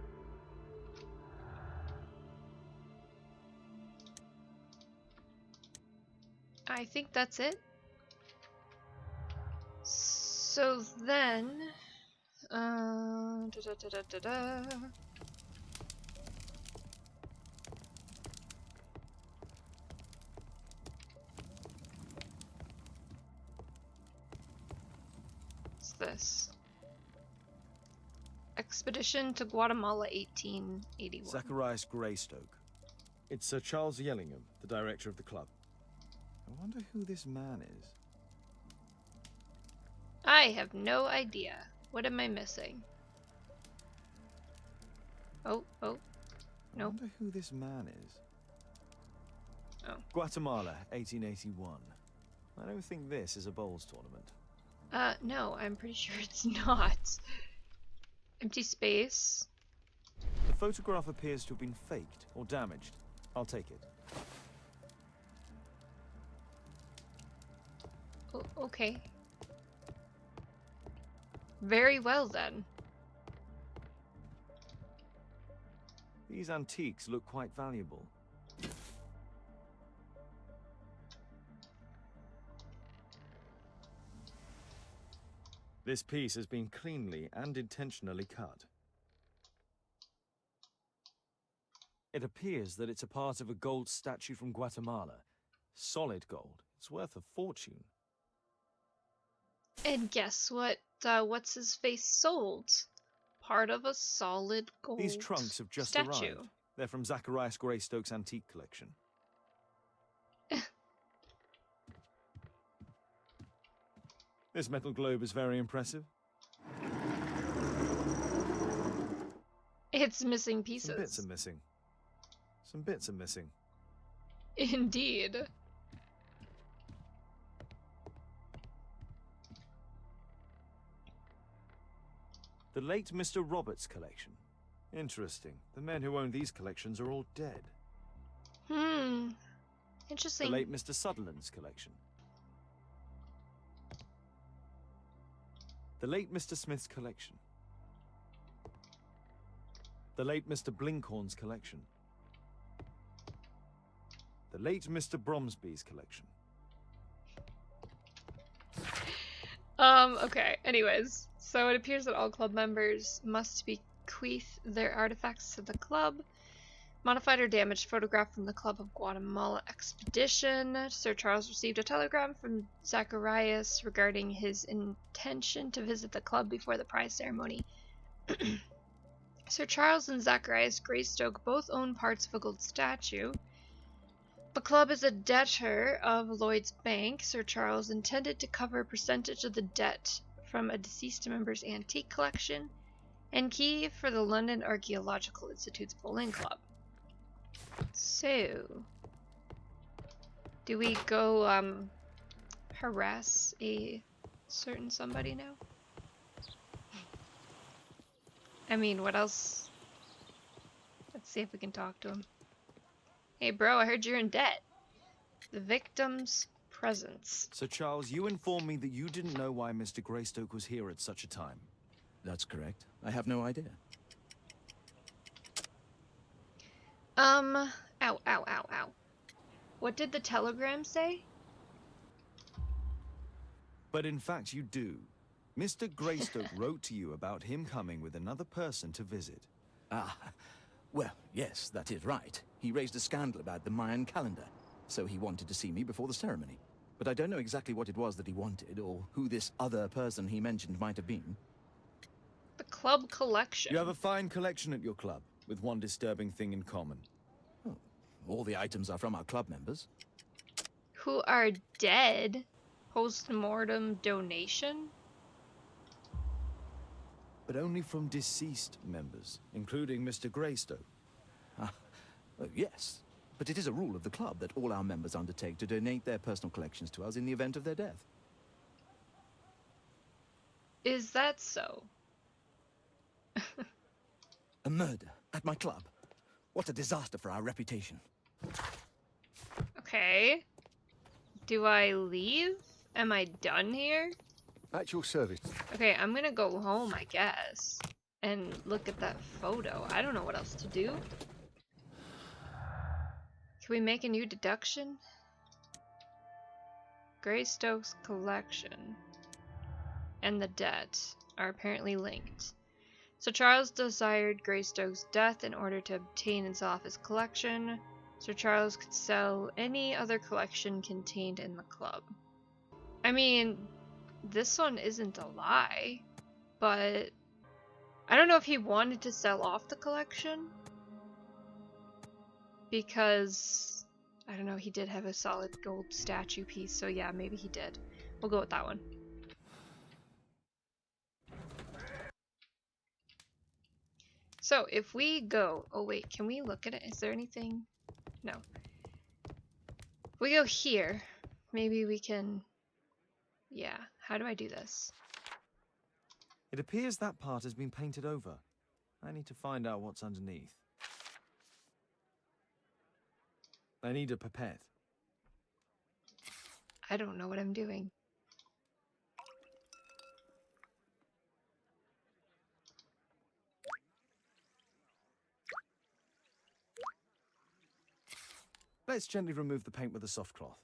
I think that's it. So then, what's this? Expedition to Guatemala 1881. Zacharias Greystoke. It's Sir Charles Yellingham, the director of the club. I wonder who this man is. I have no idea. What am I missing? Oh, I nope. wonder who this man is. Oh. Guatemala, 1881. I don't think this is a bowls tournament. No, I'm pretty sure it's not. Empty space. The photograph appears to have been faked or damaged. I'll take it. Oh, okay. Very well then. These antiques look quite valuable. This piece has been cleanly and intentionally cut. It appears that it's a part of a gold statue from Guatemala. Solid gold. It's worth a fortune. And guess what? What's his face sold? Part of a solid gold These trunks have just statue. arrived. They're from Zacharias Greystoke's antique collection. This metal globe is very impressive. It's missing pieces. Some bits are missing. Some bits are missing. Indeed. The late Mr. Roberts' collection. Interesting. The men who own these collections are all dead. Interesting. The late Mr. Sutherland's collection. The late Mr. Smith's collection. The late Mr. Blinkhorn's collection. The late Mr. Bromsby's collection. Okay, anyways. So it appears that all club members must bequeath their artifacts to the club. Modified or damaged photograph from the Club of Guatemala expedition. Sir Charles received a telegram from Zacharias regarding his intention to visit the club before the prize ceremony. Sir Charles and Zacharias Greystoke both own parts of a gold statue. The club is a debtor of Lloyd's Bank. Sir Charles intended to cover a percentage of the debt from a deceased member's antique collection and key for the London Archaeological Institute's bowling club. So, do we go harass a certain somebody now? I mean, what else? Let's see if we can talk to him. Hey bro, I heard you're in debt. The victim's presence. Sir Charles, you informed me that you didn't know why Mr. Greystoke was here at such a time. That's correct. I have no idea. Ow, ow, ow, ow. What did the telegram say? But in fact, you do. Mr. Greystoke wrote to you about him coming with another person to visit. Ah, well, yes, that is right. He raised a scandal about the Mayan calendar, so he wanted to see me before the ceremony. But I don't know exactly what it was that he wanted, or who this other person he mentioned might have been. The club collection. You have a fine collection at your club, with one disturbing thing in common. Oh, all the items are from our club members. Who are dead? Post-mortem donation? But only from deceased members, including Mr. Greystoke. Yes, but it is a rule of the club that all our members undertake to donate their personal collections to us in the event of their death. Is that so? A murder at my club. What a disaster for our reputation. Okay. Do I leave? Am I done here? At your service. Okay, I'm gonna go home, I guess, and look at that photo. I don't know what else to do. Can we make a new deduction? Greystoke's collection and the debt are apparently linked. So Charles desired Greystoke's death in order to obtain and sell off his collection. Sir Charles could sell any other collection contained in the club. I mean, this one isn't a lie, but I don't know if he wanted to sell off the collection because, I don't know, he did have a solid gold statue piece, so yeah, maybe he did. We'll go with that one. So if we go, oh wait, can we look at it? Is there anything? No. If we go here, maybe we can, yeah, how do I do this? It appears that part has been painted over. I need to find out what's underneath. I need a pipette. I don't know what I'm doing. Let's gently remove the paint with a soft cloth.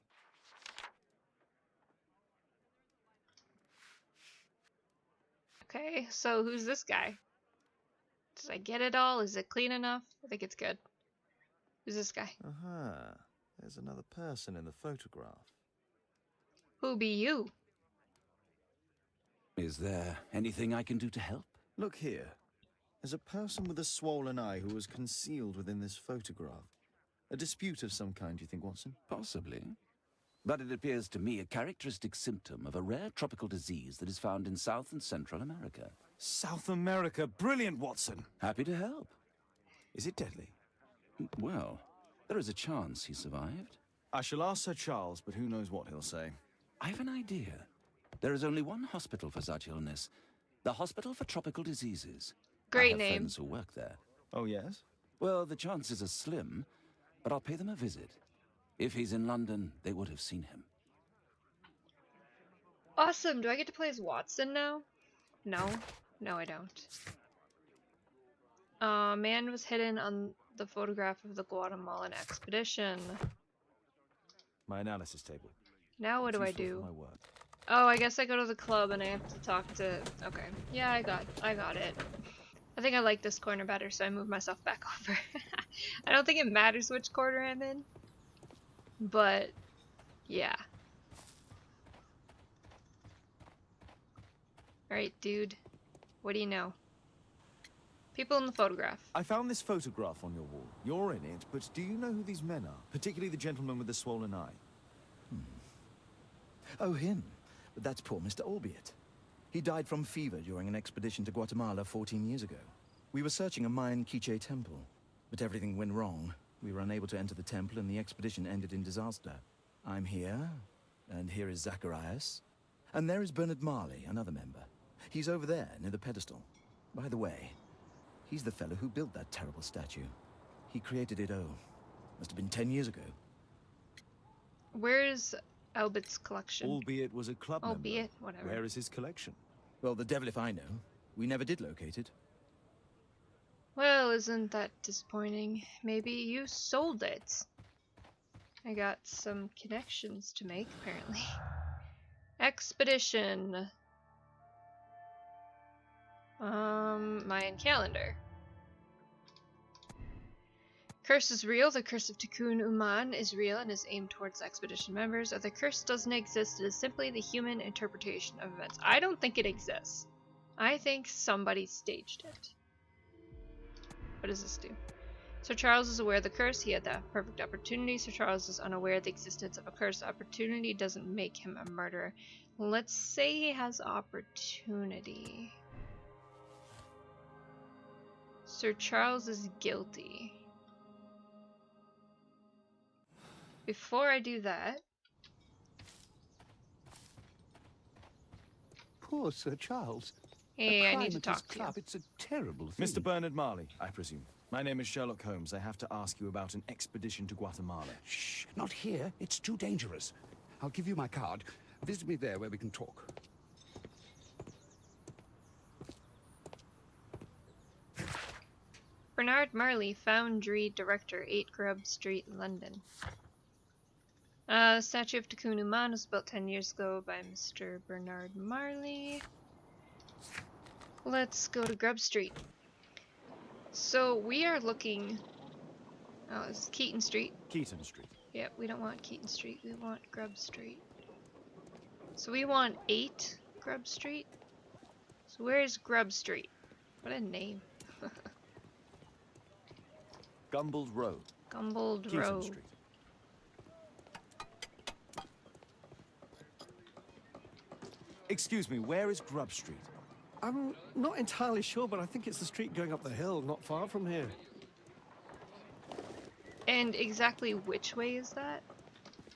Okay, so who's this guy? Did I get it all? Is it clean enough? I think it's good. Who's this guy? Aha. There's another person in the photograph. Who be you? Is there anything I can do to help? Look here. There's a person with a swollen eye who was concealed within this photograph. A dispute of some kind, you think, Watson? Possibly. But it appears to me a characteristic symptom of a rare tropical disease that is found in South and Central America. South America! Brilliant, Watson! Happy to help. Is it deadly? Well, there is a chance he survived. I shall ask Sir Charles, but who knows what he'll say. I have an idea. There is only one hospital for such illness. The Hospital for Tropical Diseases. I Great have name. friends who work there. Oh, yes? Well, the chances are slim, but I'll pay them a visit. If he's in London, they would have seen him. Awesome. Do I get to play as Watson now? No. No, I don't. Man was hidden on the photograph of the Guatemalan expedition. My analysis table. Now what do I It's useful do? for my work. Oh, I guess I go to the club and I have to talk to... Okay. Yeah, I got it. I think I like this corner better, so I move myself back over. I don't think it matters which corner I'm in. But, yeah. Alright, dude. What do you know? People in the photograph. I found this photograph on your wall. You're in it, but do you know who these men are? Particularly the gentleman with the swollen eye. Oh, him. But that's poor Mr. Albiot. He died from fever during an expedition to Guatemala 14 years ago. We were searching a Mayan Quiche temple, but everything went wrong. We were unable to enter the temple and the expedition ended in disaster. I'm here, and here is Zacharias. And there is Bernard Marley, another member. He's over there, near the pedestal. By the way, he's the fellow who built that terrible statue. He created it, must have been 10 years ago. Where's Albert's collection? Albeit was a club member. Albeit, whatever. Where is his collection? Well, the devil if I know. We never did locate it. Well, isn't that disappointing? Maybe you sold it. I got some connections to make, apparently. Expedition. Mayan calendar. Curse is real. The curse of Tikkun Uman is real and is aimed towards expedition members. If the curse doesn't exist, it is simply the human interpretation of events. I don't think it exists. I think somebody staged it. What does this do? Sir Charles is aware of the curse. He had the perfect opportunity. Sir Charles is unaware of the existence of a curse. Opportunity doesn't make him a murderer. Let's say he has opportunity. Sir Charles is guilty. Before I do that... Poor Sir Charles. Hey, I need to talk to you. It's a terrible thing. Mr. Bernard Marley, I presume. My name is Sherlock Holmes. I have to ask you about an expedition to Guatemala. Shh, not here. It's too dangerous. I'll give you my card. Visit me there where we can talk. Bernard Marley, Foundry Director, 8 Grub Street, London. The statue of Tikkun Uman was built 10 years ago by Mr. Bernard Marley. Let's go to Grub Street. So we are looking... Oh, it's Keaton Street. Keaton Street. Yep, we don't want Keaton Street. We want Grub Street. So we want 8 Grub Street. So where is Grub Street? What a name. Gumbold Road. Gumbold Keaton Road. Street. Excuse me, where is Grub Street? I'm not entirely sure, but I think it's the street going up the hill, not far from here. And exactly which way is that?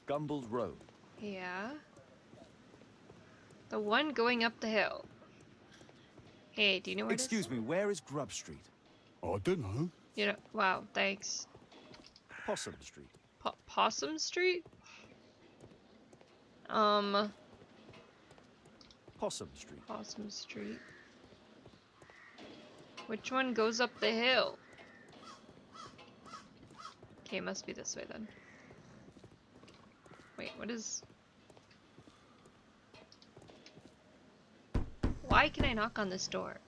Gumbold Road. Yeah. The one going up the hill. Hey, do you know where Excuse me, where is Grub Street? I don't know. You know, wow, thanks. Possum Street. Possum Street? Possum Street. Possum Street. Which one goes up the hill? Okay, it must be this way then. Wait, what is... Why can I knock on this door?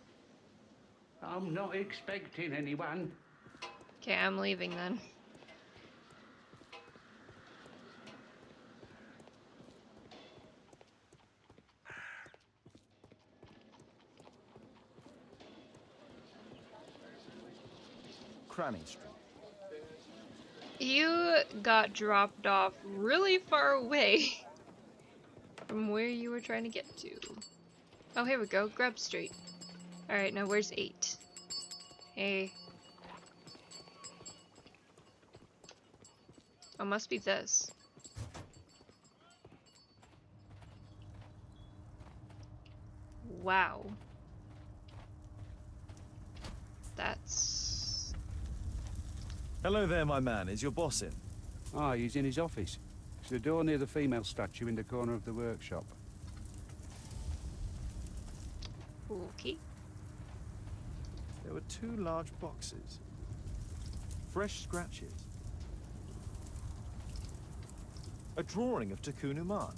I'm not expecting anyone. Okay, I'm leaving then. Cranny Street. You got dropped off really far away from where you were trying to get to. Oh, here we go. Grub Street. Alright, now where's 8? Hey. Oh, must be this. Wow. That's... Hello there, my man. Is your boss in? Ah, he's in his office. It's the door near the female statue in the corner of the workshop. Okay. There were 2 large boxes. Fresh scratches. A drawing of Tikkun Uman.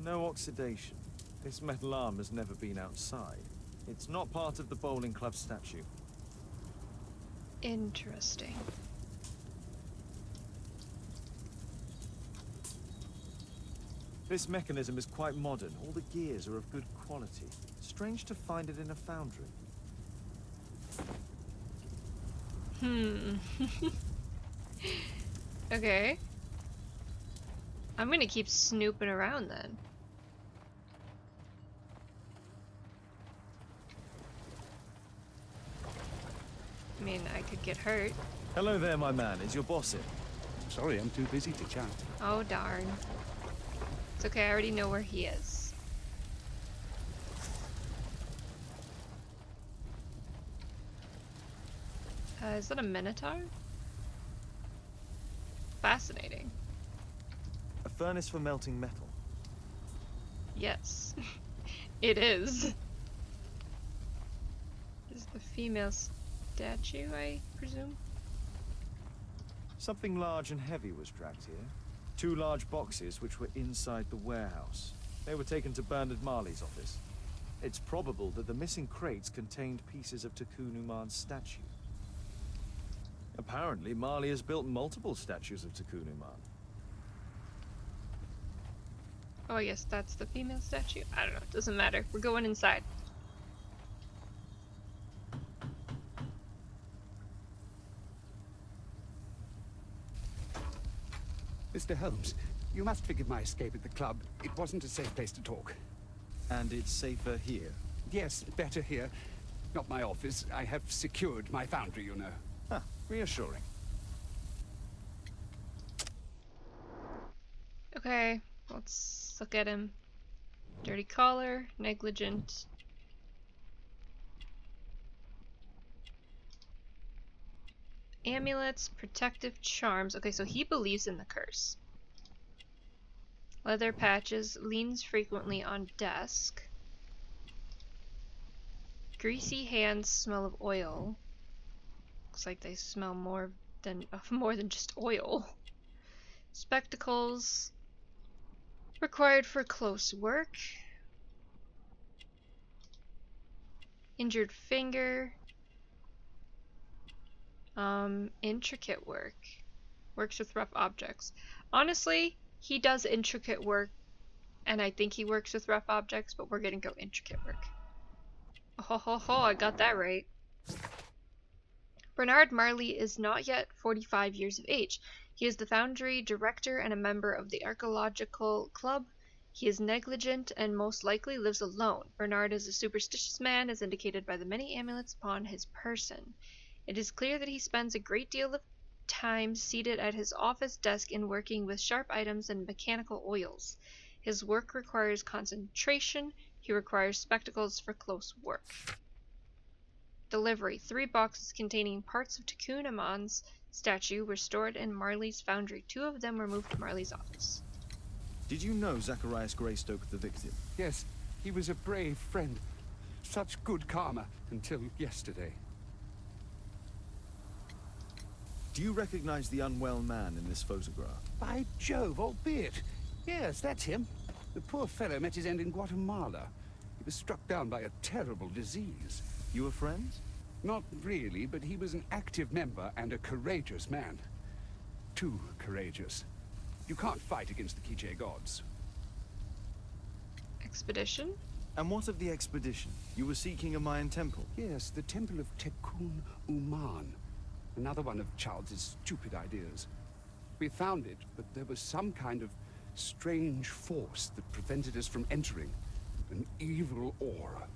No oxidation. This metal arm has never been outside. It's not part of the bowling club statue. Interesting. This mechanism is quite modern. All the gears are of good quality. Strange to find it in a foundry. Okay. I'm gonna keep snooping around then. I mean, I could get hurt. Hello there, my man. Is your boss in? Sorry, I'm too busy to chat. Oh, darn. It's okay, I already know where he is. Is that a Minotaur? Fascinating. A furnace for melting metal. Yes, it is. Is the female statue, I presume? Something large and heavy was dragged here. 2 large boxes which were inside the warehouse. They were taken to Bernard Marley's office. It's probable that the missing crates contained pieces of Tikkun Uman's statue. Apparently, Marley has built multiple statues of Tikkun Uman. Oh, I guess that's the female statue? I don't know, it doesn't matter. We're going inside. Mr. Holmes, you must forgive my escape at the club. It wasn't a safe place to talk. And it's safer here? Yes, better here. Not my office. I have secured my foundry, you know. Huh, reassuring. Okay, let's look at him. Dirty collar, negligent. Amulets, protective charms. Okay, so he believes in the curse. Leather patches, leans frequently on desk. Greasy hands smell of oil. Looks like they smell more than just oil. Spectacles required for close work. Injured finger. Intricate work. Works with rough objects. Honestly, he does intricate work, and I think he works with rough objects, but we're gonna go intricate work. Oh ho ho, I got that right. Bernard Marley is not yet 45 years of age. He is the foundry director and a member of the archeological club. He is negligent and most likely lives alone. Bernard is a superstitious man, as indicated by the many amulets upon his person. It is clear that he spends a great deal of time seated at his office desk in working with sharp items and mechanical oils. His work requires concentration. He requires spectacles for close work. Delivery. 3 boxes containing parts of Tikkun Uman's statue were stored in Marley's foundry. 2 of them were moved to Marley's office. Did you know Zacharias Greystoke, the victim? Yes, he was a brave friend. Such good karma until yesterday. Do you recognize the unwell man in this photograph? By Jove, albeit. Yes, that's him. The poor fellow met his end in Guatemala. He was struck down by a terrible disease. You were friends? Not really, but he was an active member and a courageous man. Too courageous. You can't fight against the Quiche gods. Expedition? And what of the expedition? You were seeking a Mayan temple? Yes, the temple of Tekun Uman. Another one of Charles's stupid ideas. We found it, but there was some kind of strange force that prevented us from entering. An evil aura.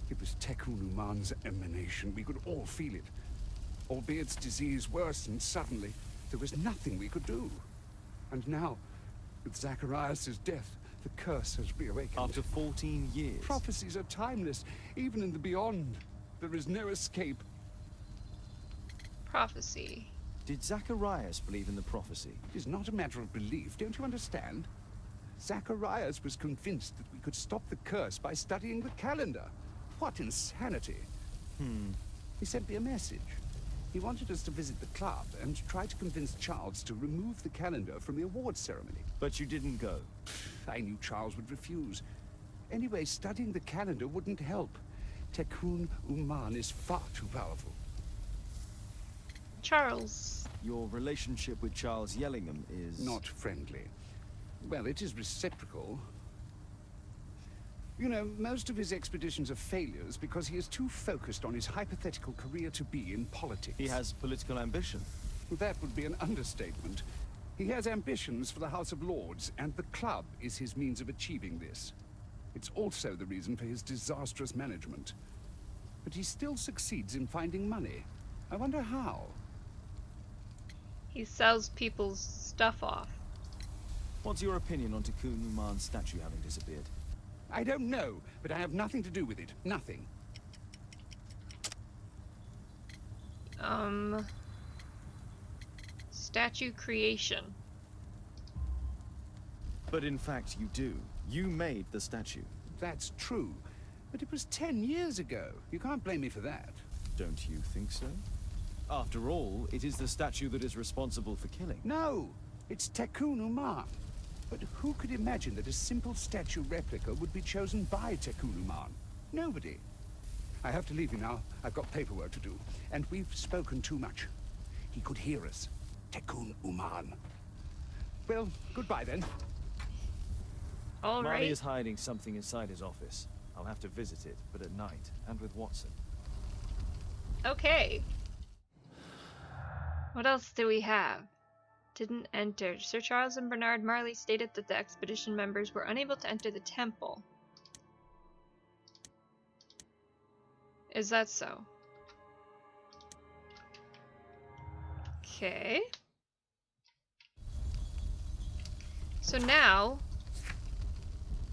It was Tekun Uman's emanation. We could all feel it. Albeit its disease worsened suddenly, there was nothing we could do. And now, with Zacharias' death, the curse has reawakened. After 14 years? Prophecies are timeless, even in the beyond. There is no escape. Prophecy. Did Zacharias believe in the prophecy? It is not a matter of belief, don't you understand? Zacharias was convinced that we could stop the curse by studying the calendar. What insanity! He sent me a message. He wanted us to visit the club and try to convince Charles to remove the calendar from the awards ceremony. But you didn't go? I knew Charles would refuse. Anyway, studying the calendar wouldn't help. Tekun Uman is far too powerful. Charles. Your relationship with Charles Yellingham is... Not friendly. Well, it is reciprocal. You know, most of his expeditions are failures because he is too focused on his hypothetical career to be in politics. He has political ambition. That would be an understatement. He has ambitions for the House of Lords, and the club is his means of achieving this. It's also the reason for his disastrous management. But he still succeeds in finding money. I wonder how. He sells people's stuff off. What's your opinion on Tekun Uman's statue having disappeared? I don't know, but I have nothing to do with it. Nothing. Statue creation. But in fact, you do. You made the statue. That's true. But it was 10 years ago. You can't blame me for that. Don't you think so? After all, it is the statue that is responsible for killing. No! It's Tekun Uman. But who could imagine that a simple statue replica would be chosen by Tekun Uman? Nobody. I have to leave you now. I've got paperwork to do. And we've spoken too much. He could hear us. Tekun Uman. Well, goodbye then. All Marley right. is hiding something inside his office. I'll have to visit it, but at night, and with Watson. Okay. What else do we have? Didn't enter. Sir Charles and Bernard Marley stated that the expedition members were unable to enter the temple. Is that so? Okay. So now,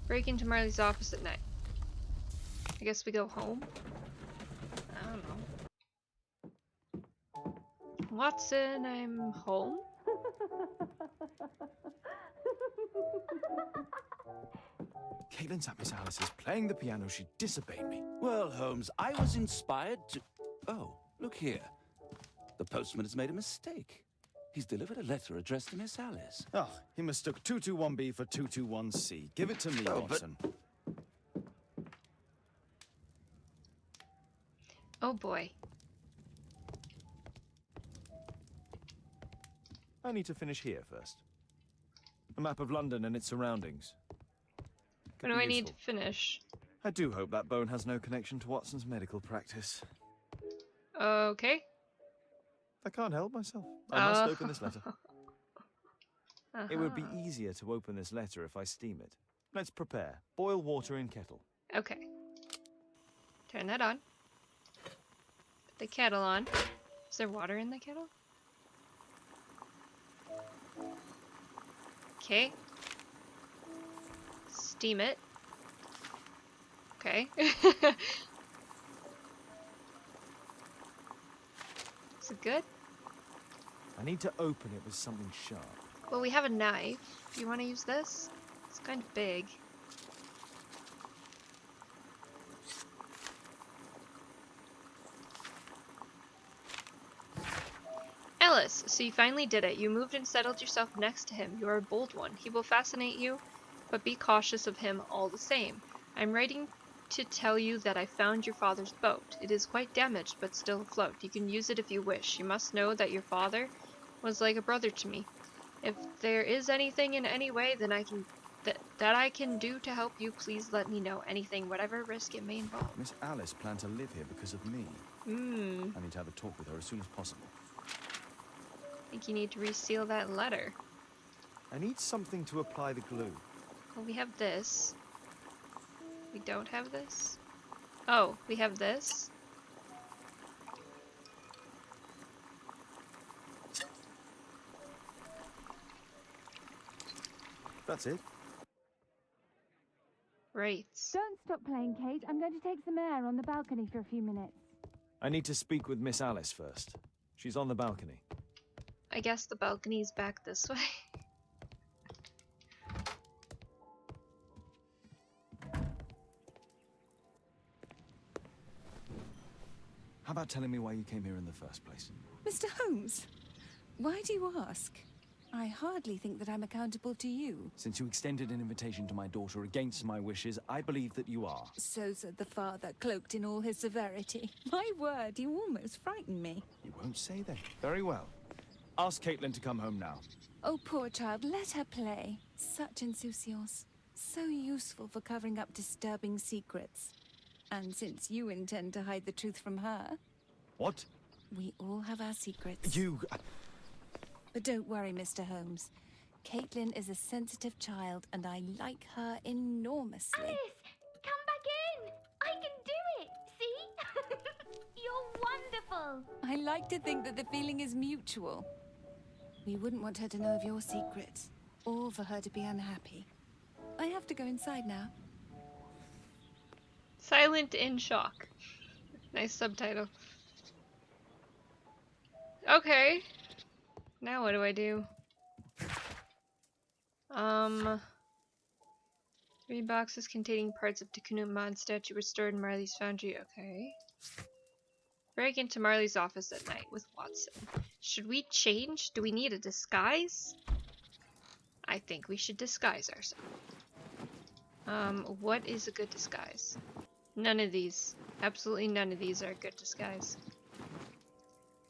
break into Marley's office at night. I guess we go home? I don't know. Watson, I'm home? Caitlin's at Miss Alice's playing the piano. She disobeyed me. Well, Holmes, I was inspired to... Oh, look here. The postman has made a mistake. He's delivered a letter addressed to Miss Alice. Oh, he mistook 221B for 221C. Give it to me, Watson. Oh boy. I need to finish here first. A map of London and its surroundings. What do I need to finish? I do hope that bone has no connection to Watson's medical practice. Okay. I can't help myself. I must open this letter. It would be easier to open this letter if I steam it. Let's prepare. Boil water in kettle. Okay. Turn that on. Put the kettle on. Is there water in the kettle? Okay. Steam it. Okay. Is it good? I need to open it with something sharp. Well, we have a knife. Do you want to use this? It's kind of big. Ellis, So you finally did it. You moved and settled yourself next to him. You are a bold one. He will fascinate you, but be cautious of him all the same. I'm writing to tell you that I found your father's boat. It is quite damaged, but still afloat. You can use it if you wish. You must know that your father was like a brother to me. If there is anything in any way that I can do to help you, please let me know. Anything, whatever risk it may involve. Miss Alice planned to live here because of me. I need to have a talk with her as soon as possible. I think you need to reseal that letter. I need something to apply the glue. Well, we have this. We don't have this. Oh, we have this. That's it. Right. Don't stop playing, Kate. I'm going to take some air on the balcony for a few minutes. I need to speak with Miss Alice first. She's on the balcony. I guess the balcony's back this way. How about telling me why you came here in the first place? Mr. Holmes, why do you ask? I hardly think that I'm accountable to you. Since you extended an invitation to my daughter against my wishes, I believe that you are. So said the father, cloaked in all his severity. My word, you almost frightened me. You won't say that. Very well. Ask Caitlin to come home now. Oh, poor child, let her play. Such insouciance. So useful for covering up disturbing secrets. And since you intend to hide the truth from her... What? We all have our secrets. You... But don't worry, Mr. Holmes. Caitlin is a sensitive child, and I like her enormously. Alice, come back in. I can do it. See? You're wonderful. I like to think that the feeling is mutual. We wouldn't want her to know of your secrets, or for her to be unhappy. I have to go inside now. Silent in shock. Nice subtitle. Okay. Now what do I do? 3 boxes containing parts of Tikunut statue were stored in Marley's foundry. Okay. Break into Marley's office at night with Watson. Should we change? Do we need a disguise? I think we should disguise ourselves. What is a good disguise? None of these. Absolutely none of these are a good disguise.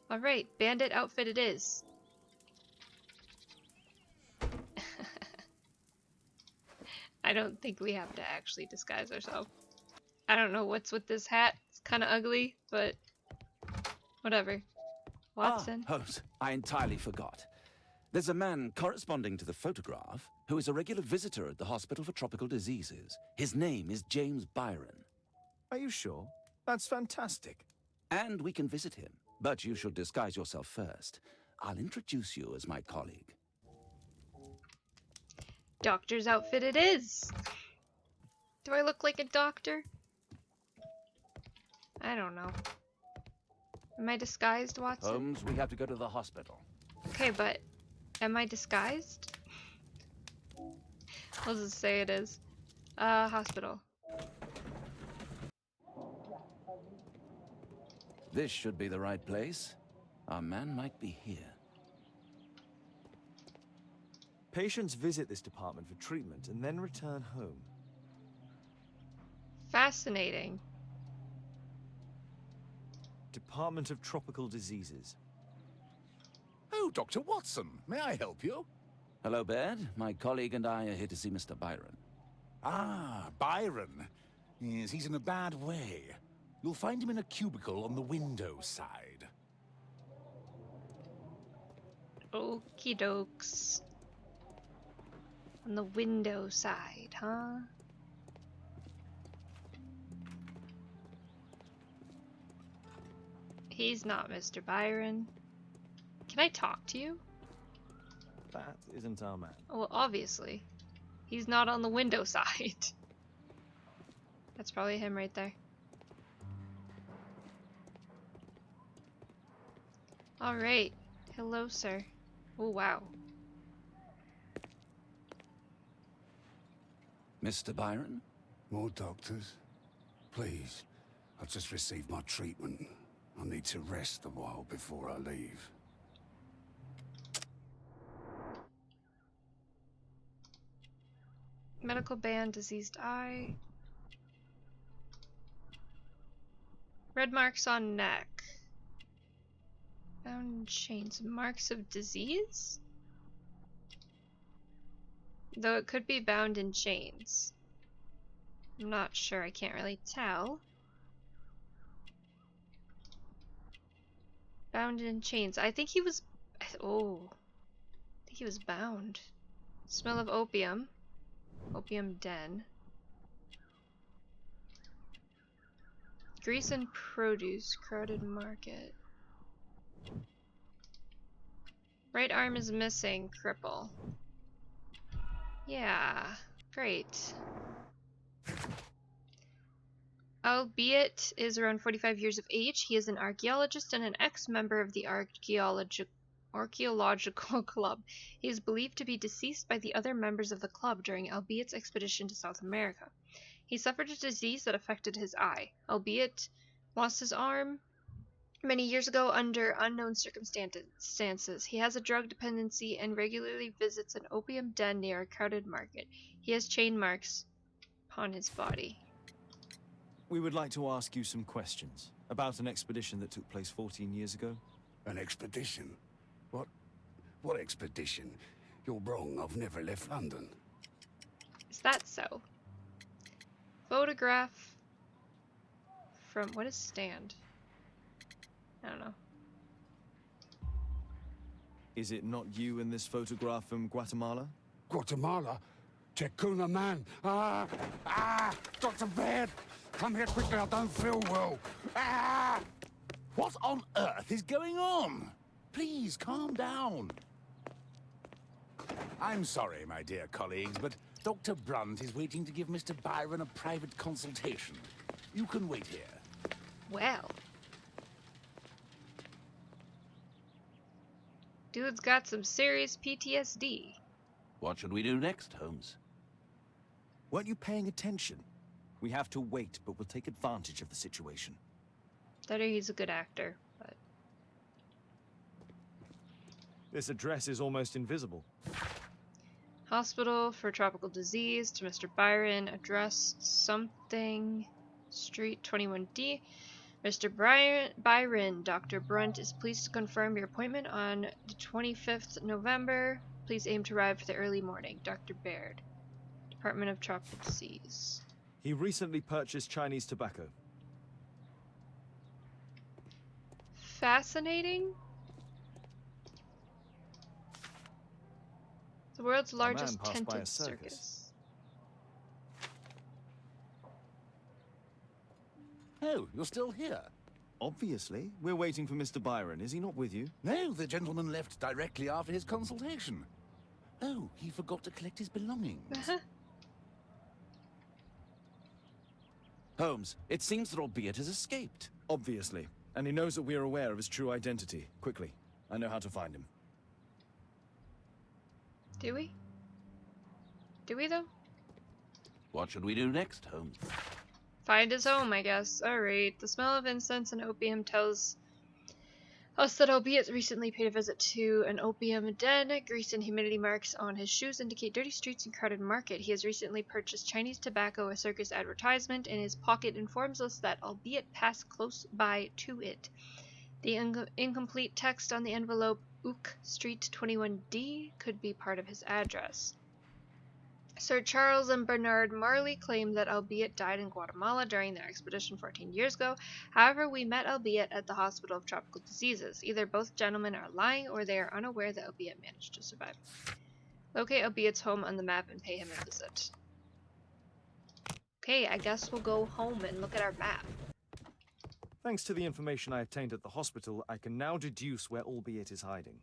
Alright, bandit outfit it is. I don't think we have to actually disguise ourselves. I don't know what's with this hat. It's kind of ugly, but whatever. Watson. Ah, Holmes, I entirely forgot. There's a man corresponding to the photograph who is a regular visitor at the Hospital for Tropical Diseases. His name is James Byron. Are you sure? That's fantastic. And we can visit him, but you should disguise yourself first. I'll introduce you as my colleague. Doctor's outfit it is! Do I look like a doctor? I don't know. Am I disguised, Watson? Holmes, we have to go to the hospital. Okay, but am I disguised? I'll just say it is. Hospital. This should be the right place. Our man might be here. Patients visit this department for treatment and then return home. Fascinating. Department of Tropical Diseases. Oh, Dr. Watson, may I help you? Hello, Baird. My colleague and I are here to see Mr. Byron. Ah, Byron. Yes, he's in a bad way. You'll find him in a cubicle on the window side. Okie dokes. On the window side, huh? He's not Mr. Byron. Can I talk to you? That isn't our man. Well, obviously. He's not on the window side. That's probably him right there. Alright. Hello, sir. Oh, wow. Mr. Byron? More doctors? Please. I've just received my treatment. I need to rest a while before I leave. Medical band, diseased eye. Red marks on neck. Bound in chains. Marks of disease? Though it could be bound in chains. I'm not sure, I can't really tell. Bound in chains. I think he was... Oh. I think he was bound. Smell of opium. Opium den. Grease and produce. Crowded market. Right arm is missing. Cripple. Yeah. Great. Albeit is around 45 years of age, he is an archaeologist and an ex-member of the archeological club. He is believed to be deceased by the other members of the club during Albiet's expedition to South America. He suffered a disease that affected his eye. Albiet lost his arm many years ago under unknown circumstances. He has a drug dependency and regularly visits an opium den near a crowded market. He has chain marks upon his body. We would like to ask you some questions about an expedition that took place 14 years ago. An expedition? What expedition? You're wrong, I've never left London. Is that so? Photograph from... What is stand? I don't know. Is it not you in this photograph from Guatemala? Guatemala? Tecuna man! Dr. Baird! Come here quickly, I don't feel well! What on earth is going on? Please, calm down. I'm sorry, my dear colleagues, but Dr. Brunt is waiting to give Mr. Byron a private consultation. You can wait here. Well. Dude's got some serious PTSD. What should we do next, Holmes? Weren't you paying attention? We have to wait, but we'll take advantage of the situation. Better he's a good actor, but... This address is almost invisible. Hospital for tropical disease to Mr. Byron, address something, Street 21D. Mr. Byron, Dr. Brunt is pleased to confirm your appointment on the 25th November. Please aim to arrive for the early morning. Dr. Baird, Department of Tropical Disease. He recently purchased Chinese tobacco. Fascinating. The world's largest tented circus. Oh, you're still here? Obviously. We're waiting for Mr. Byron. Is he not with you? No, the gentleman left directly after his consultation. Oh, he forgot to collect his belongings. Holmes, it seems that Albeit has escaped. Obviously. And he knows that we are aware of his true identity. Quickly. I know how to find him. Do we? Do we, though? What should we do next, Holmes? Find his home, I guess. Alright. The smell of incense and opium tells us that Albeit recently paid a visit to an opium den. Grease and humidity marks on his shoes indicate dirty streets and crowded market. He has recently purchased Chinese tobacco. A circus advertisement in his pocket informs us that Albeit passed close by to it. The incomplete text on the envelope, Ook Street 21D, could be part of his address. Sir Charles and Bernard Marley claim that Albeit died in Guatemala during their expedition 14 years ago. However, we met Albeit at the Hospital of Tropical Diseases. Either both gentlemen are lying or they are unaware that Albeit managed to survive. Locate Albiet's home on the map and pay him a visit. Okay, I guess we'll go home and look at our map. Thanks to the information I obtained at the hospital, I can now deduce where Albeit is hiding.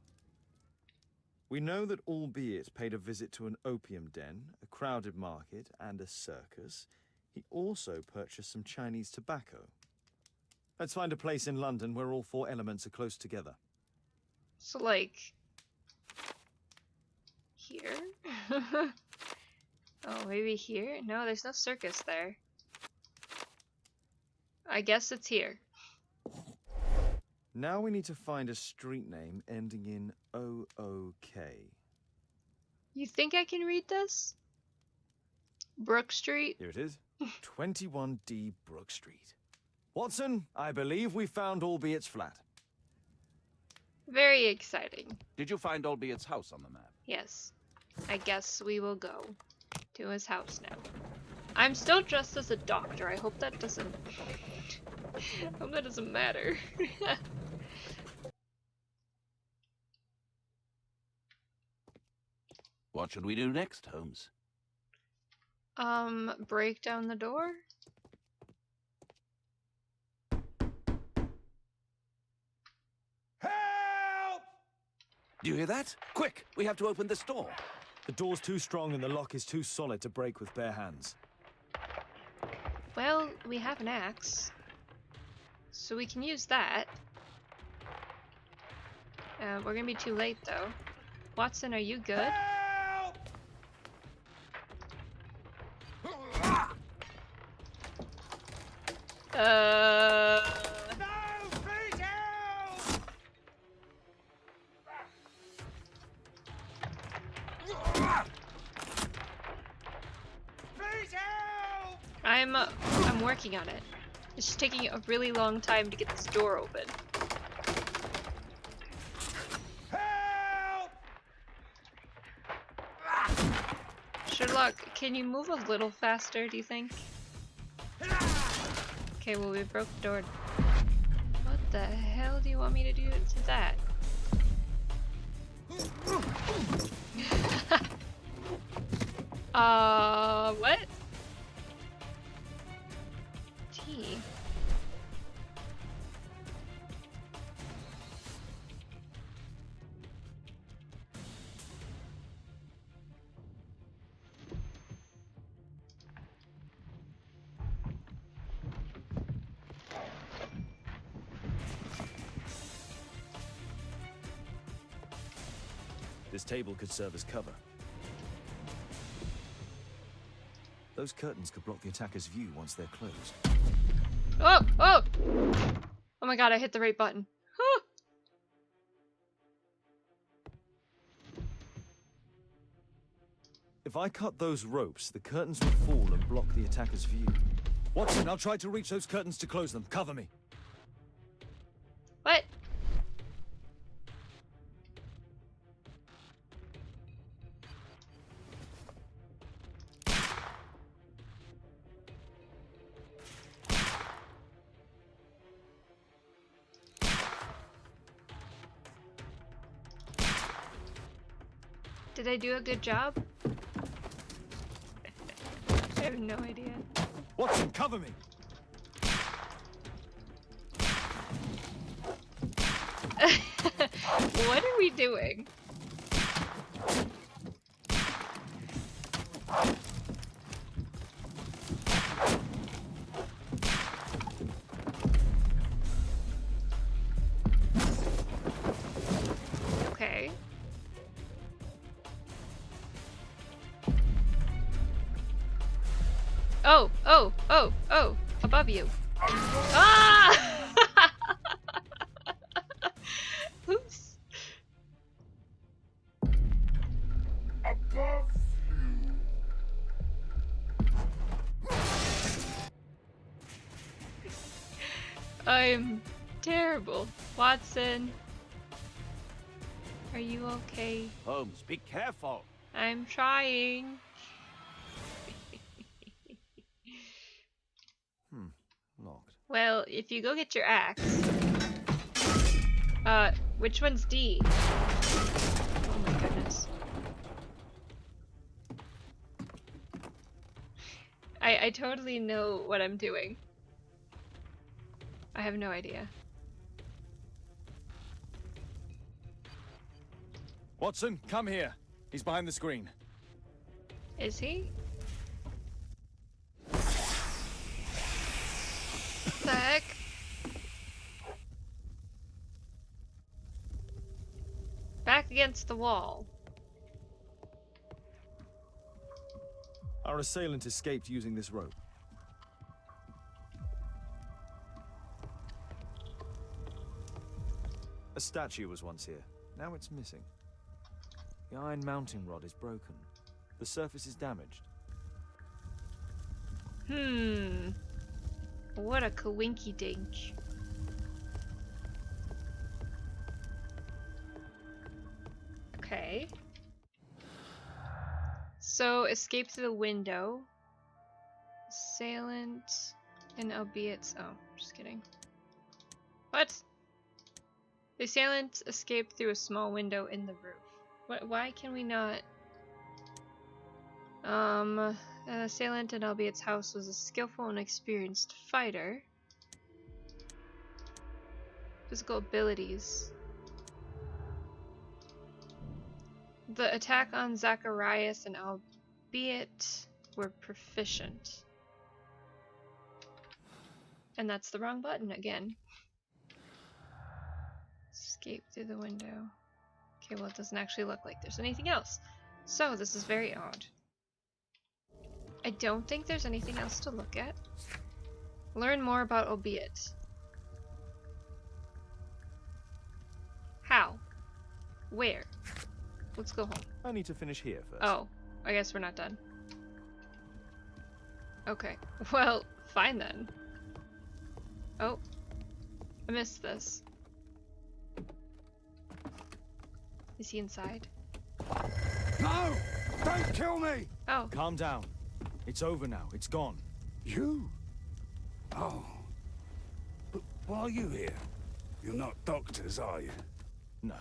We know that Albeit paid a visit to an opium den, a crowded market, and a circus. He also purchased some Chinese tobacco. Let's find a place in London where all four elements are close together. So, like... here? Oh, maybe here? No, there's no circus there. I guess it's here. Now we need to find a street name ending in OOK. You think I can read this? Brook Street. Here it is. 21D Brook Street. Watson, I believe we found Albeit's flat. Very exciting. Did you find Albeit's house on the map? Yes. I guess we will go to his house now. I'm still dressed as a doctor. I hope that doesn't... I hope that doesn't matter. What should we do next, Holmes? Break down the door? Help! Do you hear that? Quick! We have to open this door. The door's too strong and the lock is too solid to break with bare hands. Well, we have an axe. So we can use that. We're gonna be too late though. Watson, are you good? No! Please help! Please help! I'm working on it. It's just taking a really long time to get this door open. Help! Sherlock, can you move a little faster, do you think? Okay, well we broke the door. What the hell do you want me to do to that? What? T. This table could serve as cover. Those curtains could block the attacker's view once they're closed. Oh! Oh! Oh my god, I hit the right button. Huh. If I cut those ropes, the curtains would fall and block the attacker's view. Watson, I'll try to reach those curtains to close them. Cover me. What? Did I do a good job? I have no idea. Watson, cover me! What are we doing? Okay. Oh, oh, oh, oh, above you. Ah! Oops. Above I'm terrible. Watson. Are you okay? Holmes, be careful. I'm trying. Locked. Well, if you go get your axe. Which one's D? Oh my goodness. I totally know what I'm doing. I have no idea. Watson, come here. He's behind the screen. Is he? What the heck? Back against the wall. Our assailant escaped using this rope. A statue was once here. Now it's missing. The iron mounting rod is broken. The surface is damaged. What a coinky dink. Okay. So, escape through the window. Assailant and albeit. Oh, just kidding. What? The assailant escaped through a small window in the roof. What? Why can we not? An assailant in Albiet's house was a skillful and experienced fighter. Physical abilities. The attack on Zacharias and Albiet were proficient. And that's the wrong button again. Escape through the window. Okay, well, it doesn't actually look like there's anything else. So, this is very odd. I don't think there's anything else to look at. Learn more about Albeit. How? Where? Let's go home. I need to finish here first. Oh, I guess we're not done. Okay. Well, fine then. Oh. I missed this. Is he inside? No! Don't kill me! Oh. Calm down. It's over now. It's gone. You? Oh. But why are you here? You're not doctors, are you? No.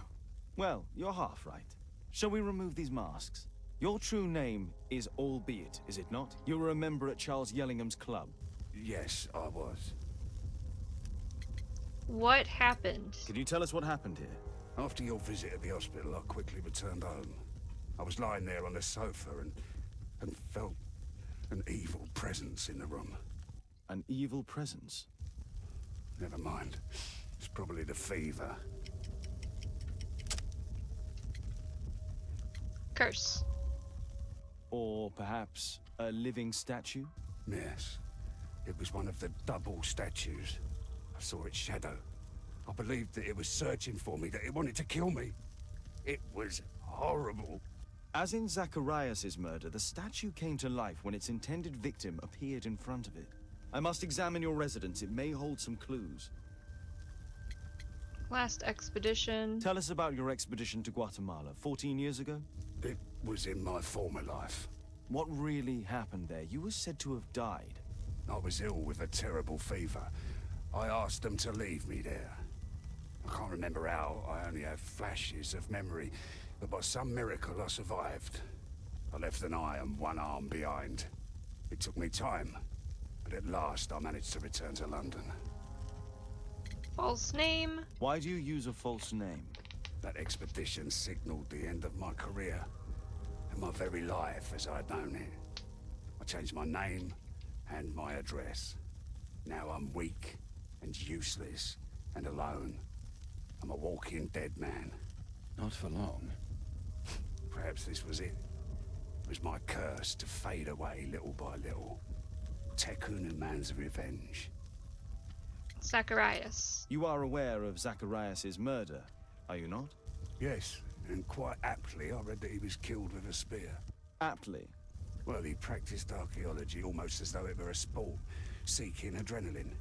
Well, you're half right. Shall we remove these masks? Your true name is Albeit, is it not? You were a member at Charles Yellingham's club. Yes, I was. What happened? Can you tell us what happened here? After your visit at the hospital, I quickly returned home. I was lying there on the sofa and felt an evil presence in the room. An evil presence? Never mind. It's probably the fever. Curse. Or perhaps a living statue? Yes. It was one of the double statues. I saw its shadow. I believed that it was searching for me, that it wanted to kill me. It was horrible. As in Zacharias' murder, the statue came to life when its intended victim appeared in front of it. I must examine your residence. It may hold some clues. Last expedition. Tell us about your expedition to Guatemala 14 years ago. It was in my former life. What really happened there? You were said to have died. I was ill with a terrible fever. I asked them to leave me there. I can't remember how. I only have flashes of memory. But by some miracle, I survived. I left an eye and one arm behind. It took me time. But at last, I managed to return to London. False name. Why do you use a false name? That expedition signaled the end of my career. And my very life as I'd known it. I changed my name and my address. Now I'm weak and useless and alone. I'm a walking dead man. Not for long. Perhaps this was it. It was my curse to fade away little by little. Tekun and man's revenge. Zacharias. You are aware of Zacharias' murder, are you not? Yes, and quite aptly I read that he was killed with a spear. Aptly? Well, he practiced archaeology almost as though it were a sport, seeking adrenaline.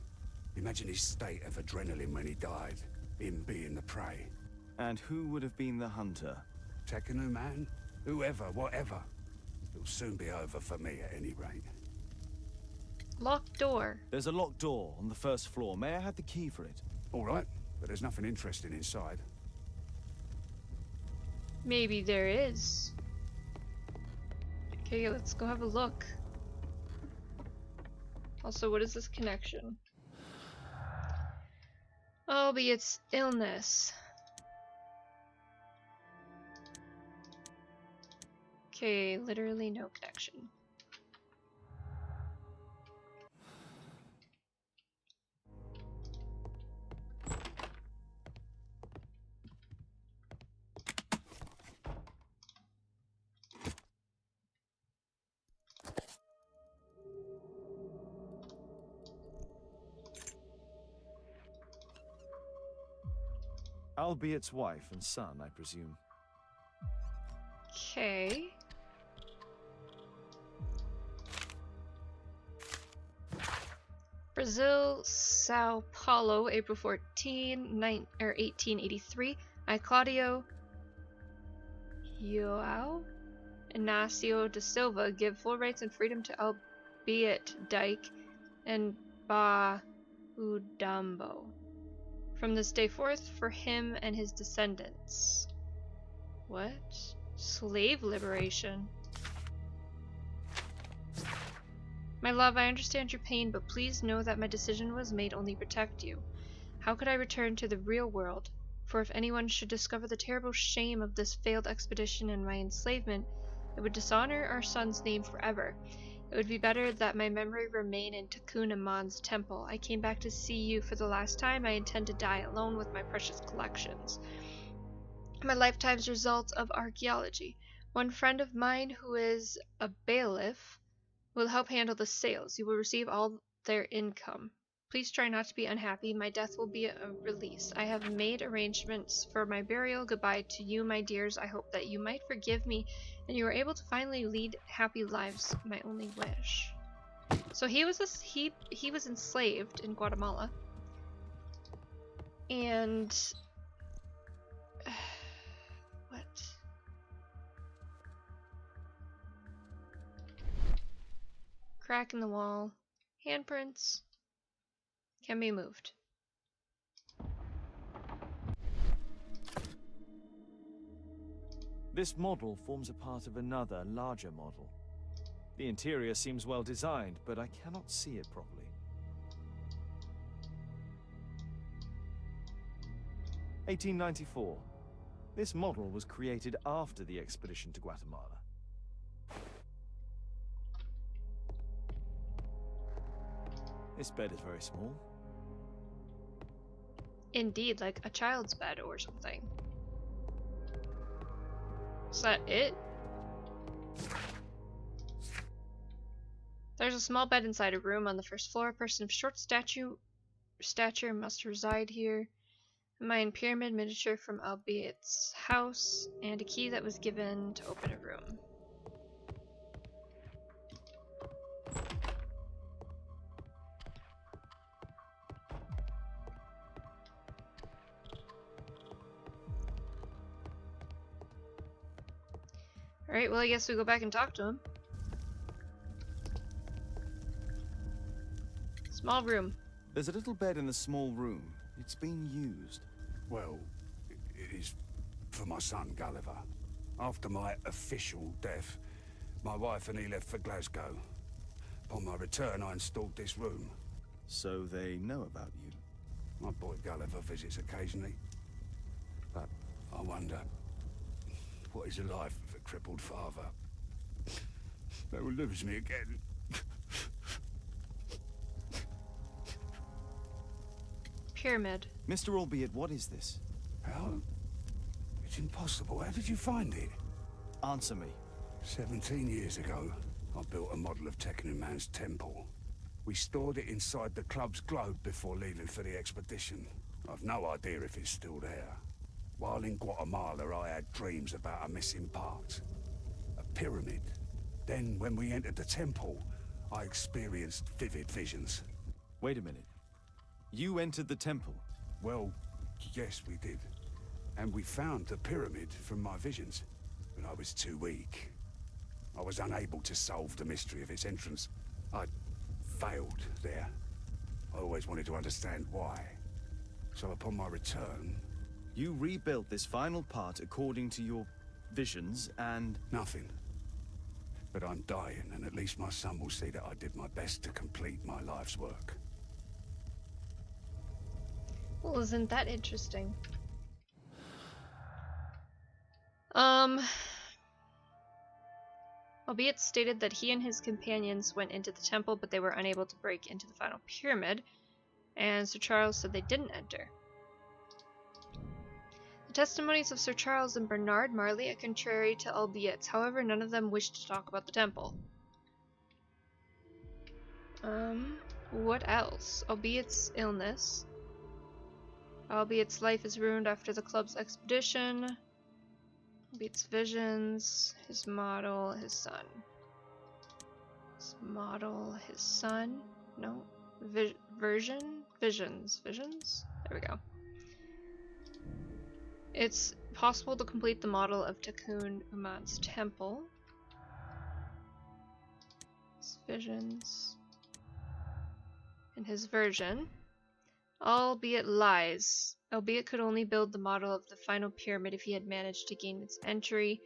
Imagine his state of adrenaline when he died, him being the prey. And who would have been the hunter? Tekunu man? Whoever, whatever. It'll soon be over for me at any rate. Locked door. There's a locked door on the first floor. May I have the key for it? All right, but there's nothing interesting inside. Maybe there is. Okay, let's go have a look. Also, what is this connection? Albiet's illness. Okay, literally no connection. Albiet's wife and son, I presume. Okay. Brazil, Sao Paulo, April 14, 1883. I, Claudio Joao Inácio da Silva, give full rights and freedom to Albeit Dyke and Ba Udambo. From this day forth, for him and his descendants. What? Slave liberation. My love, I understand your pain, but please know that my decision was made only to protect you. How could I return to the real world? For if anyone should discover the terrible shame of this failed expedition and my enslavement, it would dishonor our son's name forever. It would be better that my memory remain in Takun Amon's temple. I came back to see you for the last time. I intend to die alone with my precious collections. My lifetime's results of archaeology. One friend of mine who is a bailiff will help handle the sales. You will receive all their income. Please try not to be unhappy. My death will be a release. I have made arrangements for my burial. Goodbye to you, my dears. I hope that you might forgive me and you are able to finally lead happy lives. My only wish. So he was he was enslaved in Guatemala, and what? Crack in the wall. Handprints can be moved. This model forms a part of another, larger model. The interior seems well designed, but I cannot see it properly. 1894. This model was created after the expedition to Guatemala. This bed is very small. Indeed, like a child's bed or something. Is that it? There's a small bed inside a room on the first floor. A person of short stature must reside here. A Mayan pyramid miniature from Albiet's house, and a key that was given to open a room. Alright, well I guess we go back and talk to him. Small room. There's a little bed in the small room. It's been used. Well, it is for my son, Gulliver. After my official death, my wife and he left for Glasgow. Upon my return, I installed this room. So they know about you? My boy Gulliver visits occasionally. But I wonder, what is a life with a crippled father? They will lose me again. Pyramid. Mr. Albeit, what is this? How? It's impossible. How did you find it? Answer me. 17 years ago, I built a model of Tekenu Man's temple. We stored it inside the club's globe before leaving for the expedition. I've no idea if it's still there. While in Guatemala, I had dreams about a missing part. A pyramid. Then, when we entered the temple, I experienced vivid visions. Wait a minute. You entered the temple? Well, yes, we did. And we found the pyramid from my visions. But I was too weak. I was unable to solve the mystery of its entrance. I failed there. I always wanted to understand why. So upon my return... You rebuilt this final part according to your visions and... Nothing. But I'm dying, and at least my son will see that I did my best to complete my life's work. Well, isn't that interesting? Albeit stated that he and his companions went into the temple, but they were unable to break into the final pyramid, and Sir Charles said they didn't enter. The testimonies of Sir Charles and Bernard Marley are contrary to Albiet's. However, none of them wished to talk about the temple. What else? Albiet's illness. Albiet's life is ruined after the club's expedition. Albiet's visions. His model, his son. His model, his son. No. Visions. There we go. It's possible to complete the model of Tikkun Umat's temple. Visions. In his version. Albeit could only build the model of the final pyramid if he had managed to gain its entry.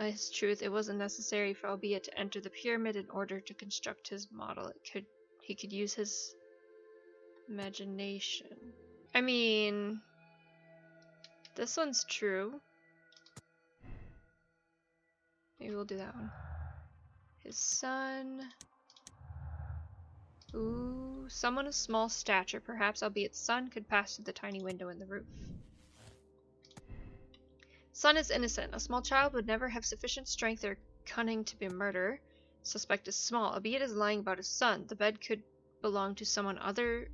His truth, it wasn't necessary for Albeit to enter the pyramid in order to construct his model. He could use his imagination. I mean, this one's true. Maybe we'll do that one. His son. Ooh, someone of small stature, perhaps Albeit's son, could pass through the tiny window in the roof. Son is innocent. A small child would never have sufficient strength or cunning to be a murderer. Suspect is small. Albeit is lying about his son. The bed could belong to someone other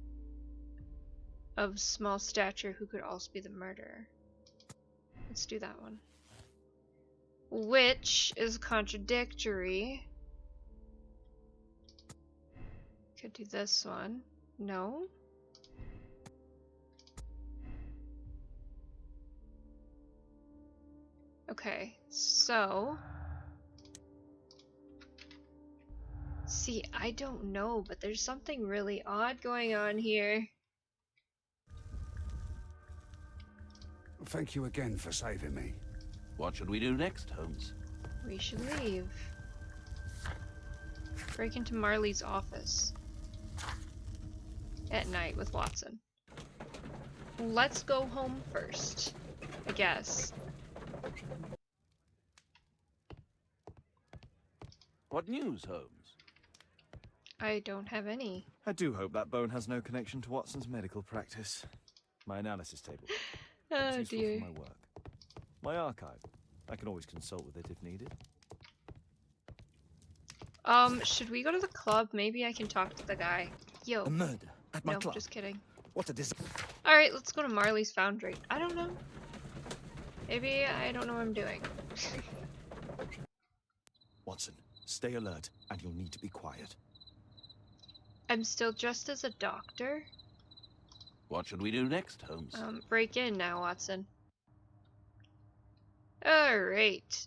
of small stature who could also be the murderer. Let's do that one. Which is contradictory. Could do this one. No. Okay, so see, I don't know, but there's something really odd going on here. Thank you again for saving me. What should we do next, Holmes? We should leave. Break into Marley's office. At night with Watson. Let's go home first, I guess. What news, Holmes? I don't have any. I do hope that bone has no connection to Watson's medical practice. My analysis table. Oh It's useful dear. for my work. My archive. I can always consult with it if needed. Should we go to the club? Maybe I can talk to the guy. Yo. A murder at my No, club. just kidding. What a disaster. Alright, let's go to Marley's Foundry. I don't know. Maybe I don't know what I'm doing. Watson, stay alert, and you'll need to be quiet. I'm still dressed as a doctor. What should we do next, Holmes? Break in now, Watson. Alright.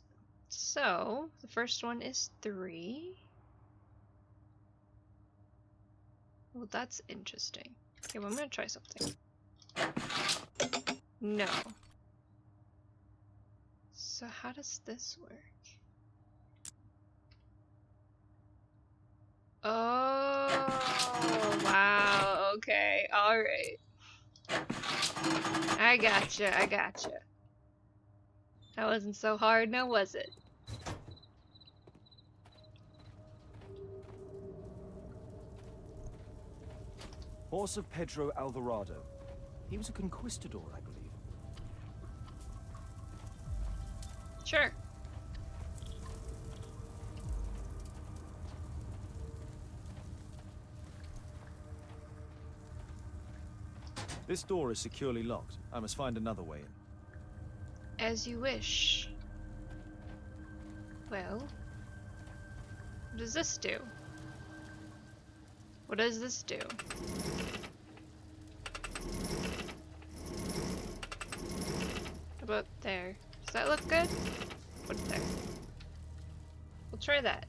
So, the first one is 3. Well, that's interesting. Okay, well, I'm gonna try something. No. So how does this work? Oh, wow. Okay, alright. I gotcha. That wasn't so hard, now was it? Horse of Pedro Alvarado. He was a conquistador, I believe. Sure. This door is securely locked. I must find another way in. As you wish. Well, what does this do? What does this do? How about there? Does that look good? What's there? We'll try that.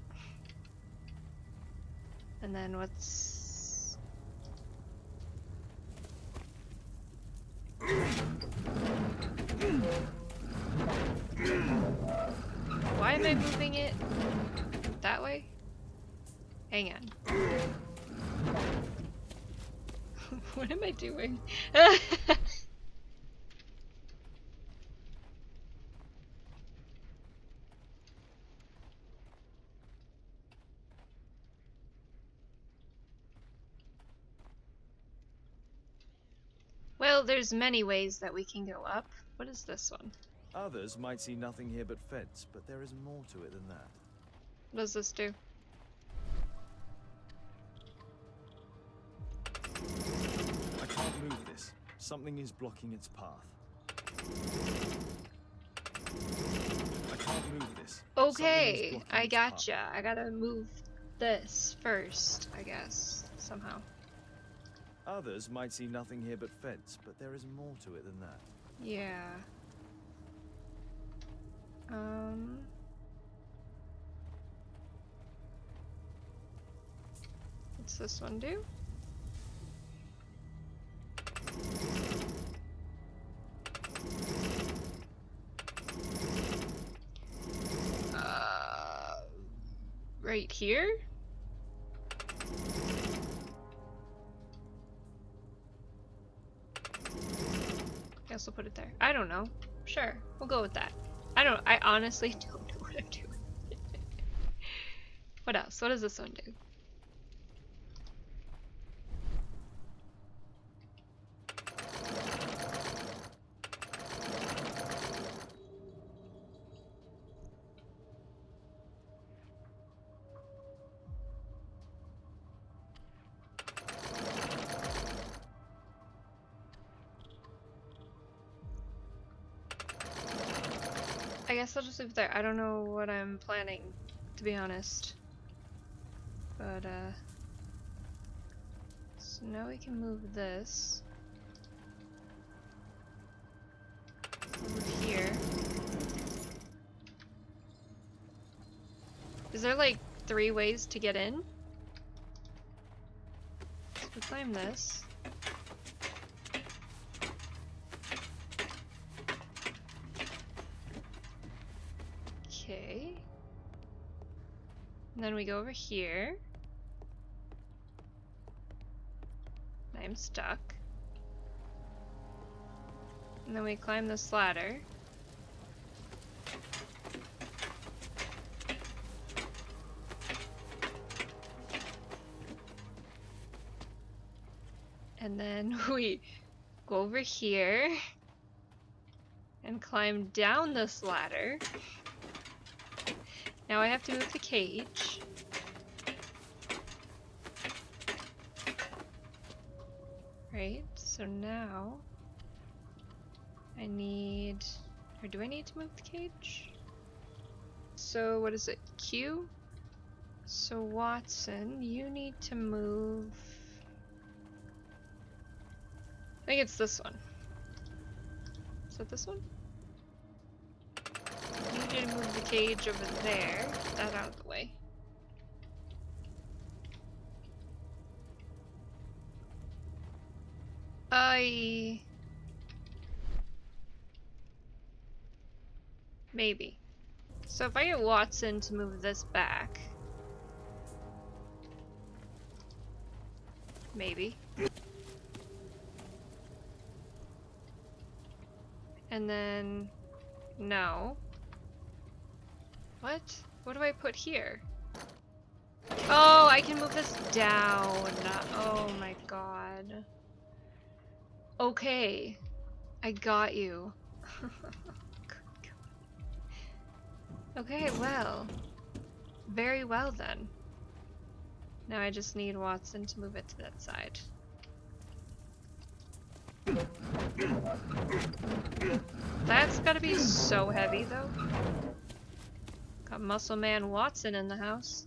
And then what's... Why am I moving it that way? Hang on. What am I doing? Well, there's many ways that we can go up. What is this one? Others might see nothing here but fence, but there is more to it than that. What does this do? I can't move this. Something is blocking its path. I can't move this. Okay, I gotcha. I gotta move this first, I guess, somehow. Others might see nothing here but fence, but there is more to it than that. Yeah. What's this one do? Right here? Guess we'll put it there. I don't know. Sure, we'll go with that. I honestly don't know what I'm doing. What else? What does this one do? I guess I'll just leave it there. I don't know what I'm planning, to be honest. But, so now we can move this over here. Is there like 3 ways to get in? So we climb this. Okay. And then we go over here. I'm stuck. And then we climb this ladder. And then we go over here and climb down this ladder. Now I have to move the cage. Right, so now I need, or do I need to move the cage? So what is it, Q? So Watson, you need to move, I think it's this one. Is that this one? I need you to move the cage over there. Get that out of the way. Maybe. So if I get Watson to move this back. Maybe. And then... no. What? What do I put here? Oh, I can move this down. Oh my god. Okay. I got you. Okay, well. Very well then. Now I just need Watson to move it to that side. That's gotta be so heavy though. Got Muscle Man Watson in the house.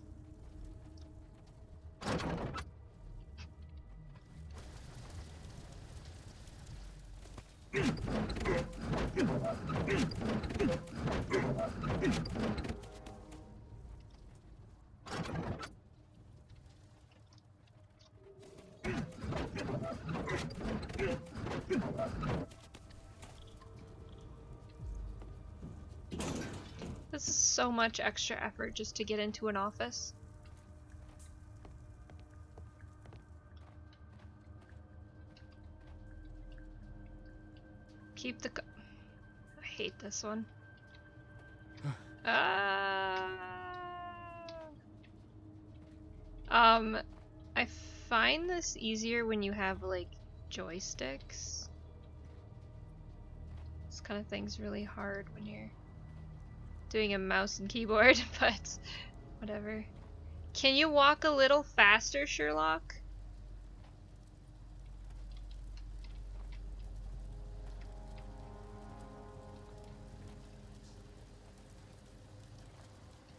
This is so much extra effort just to get into an office. Keep the I hate this one. I find this easier when you have like joysticks. This kind of thing's really hard when you're doing a mouse and keyboard, but whatever. Can you walk a little faster, Sherlock?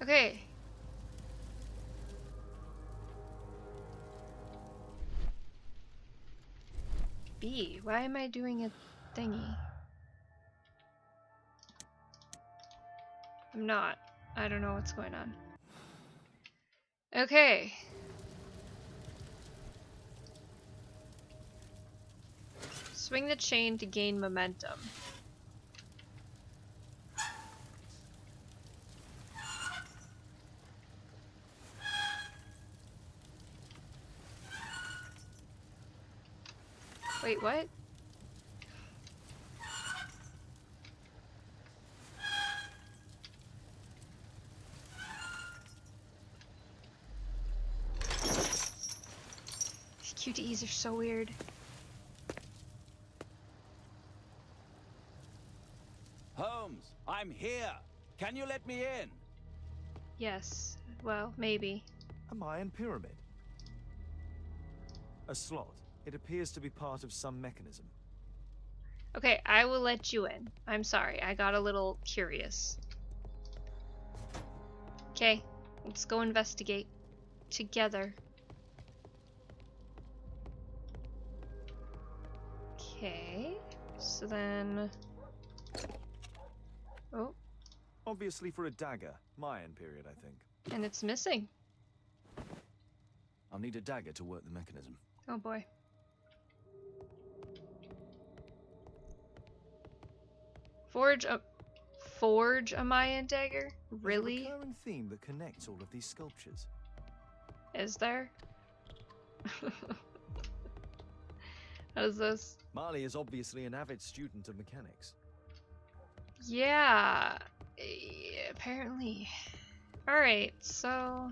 Okay. B. Why am I doing a thingy? I'm not. I don't know what's going on. Okay. Swing the chain to gain momentum. Wait, what? These QTEs are so weird. Holmes, I'm here. Can you let me in? Yes. Well, maybe. A Mayan pyramid. A slot. It appears to be part of some mechanism. Okay, I will let you in. I'm sorry, I got a little curious. Okay, let's go investigate together. Okay, so then... Oh. Obviously for a dagger. Mayan period, I think. And it's missing. I'll need a dagger to work the mechanism. Oh boy. Forge a Mayan dagger? Really? There's a recurring theme that connects all of these sculptures. Is there? What is this? Marley is obviously an avid student of mechanics. Yeah, apparently. Alright, so...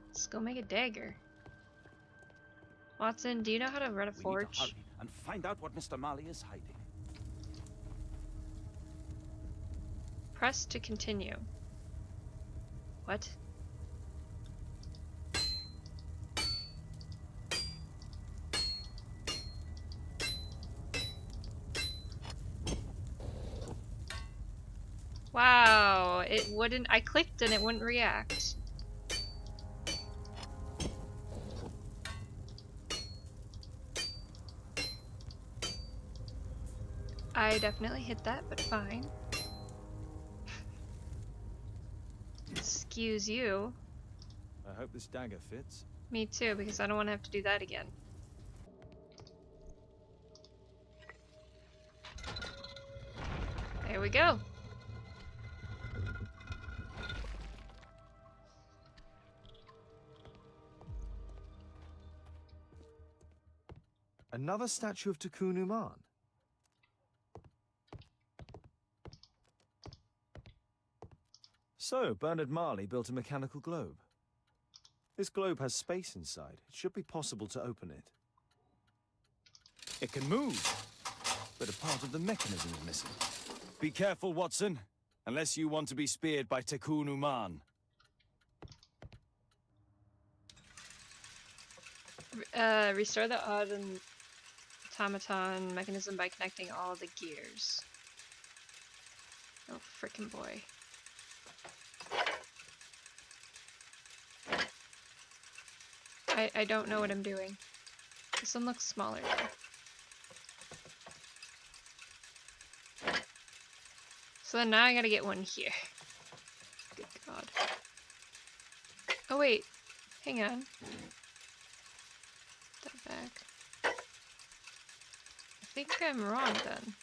let's go make a dagger. Watson, do you know how to run a We need to forge? hurry and find out what Mr. Marley is hiding. Press to continue. What? Wow, it wouldn't. I clicked and it wouldn't react. I definitely hit that, but fine. Excuse you. I hope this dagger fits. Me too, because I don't want to have to do that again. There we go. Another statue of Tikkun Uman. So, Bernard Marley built a mechanical globe. This globe has space inside. It should be possible to open it. It can move, but a part of the mechanism is missing. Be careful, Watson, unless you want to be speared by Tikkun Uman. Restore the automaton mechanism by connecting all the gears. Oh, frickin' boy. I don't know what I'm doing. This one looks smaller though. So then now I gotta get one here. Good God. Oh wait, hang on. Put that back. I think I'm wrong then.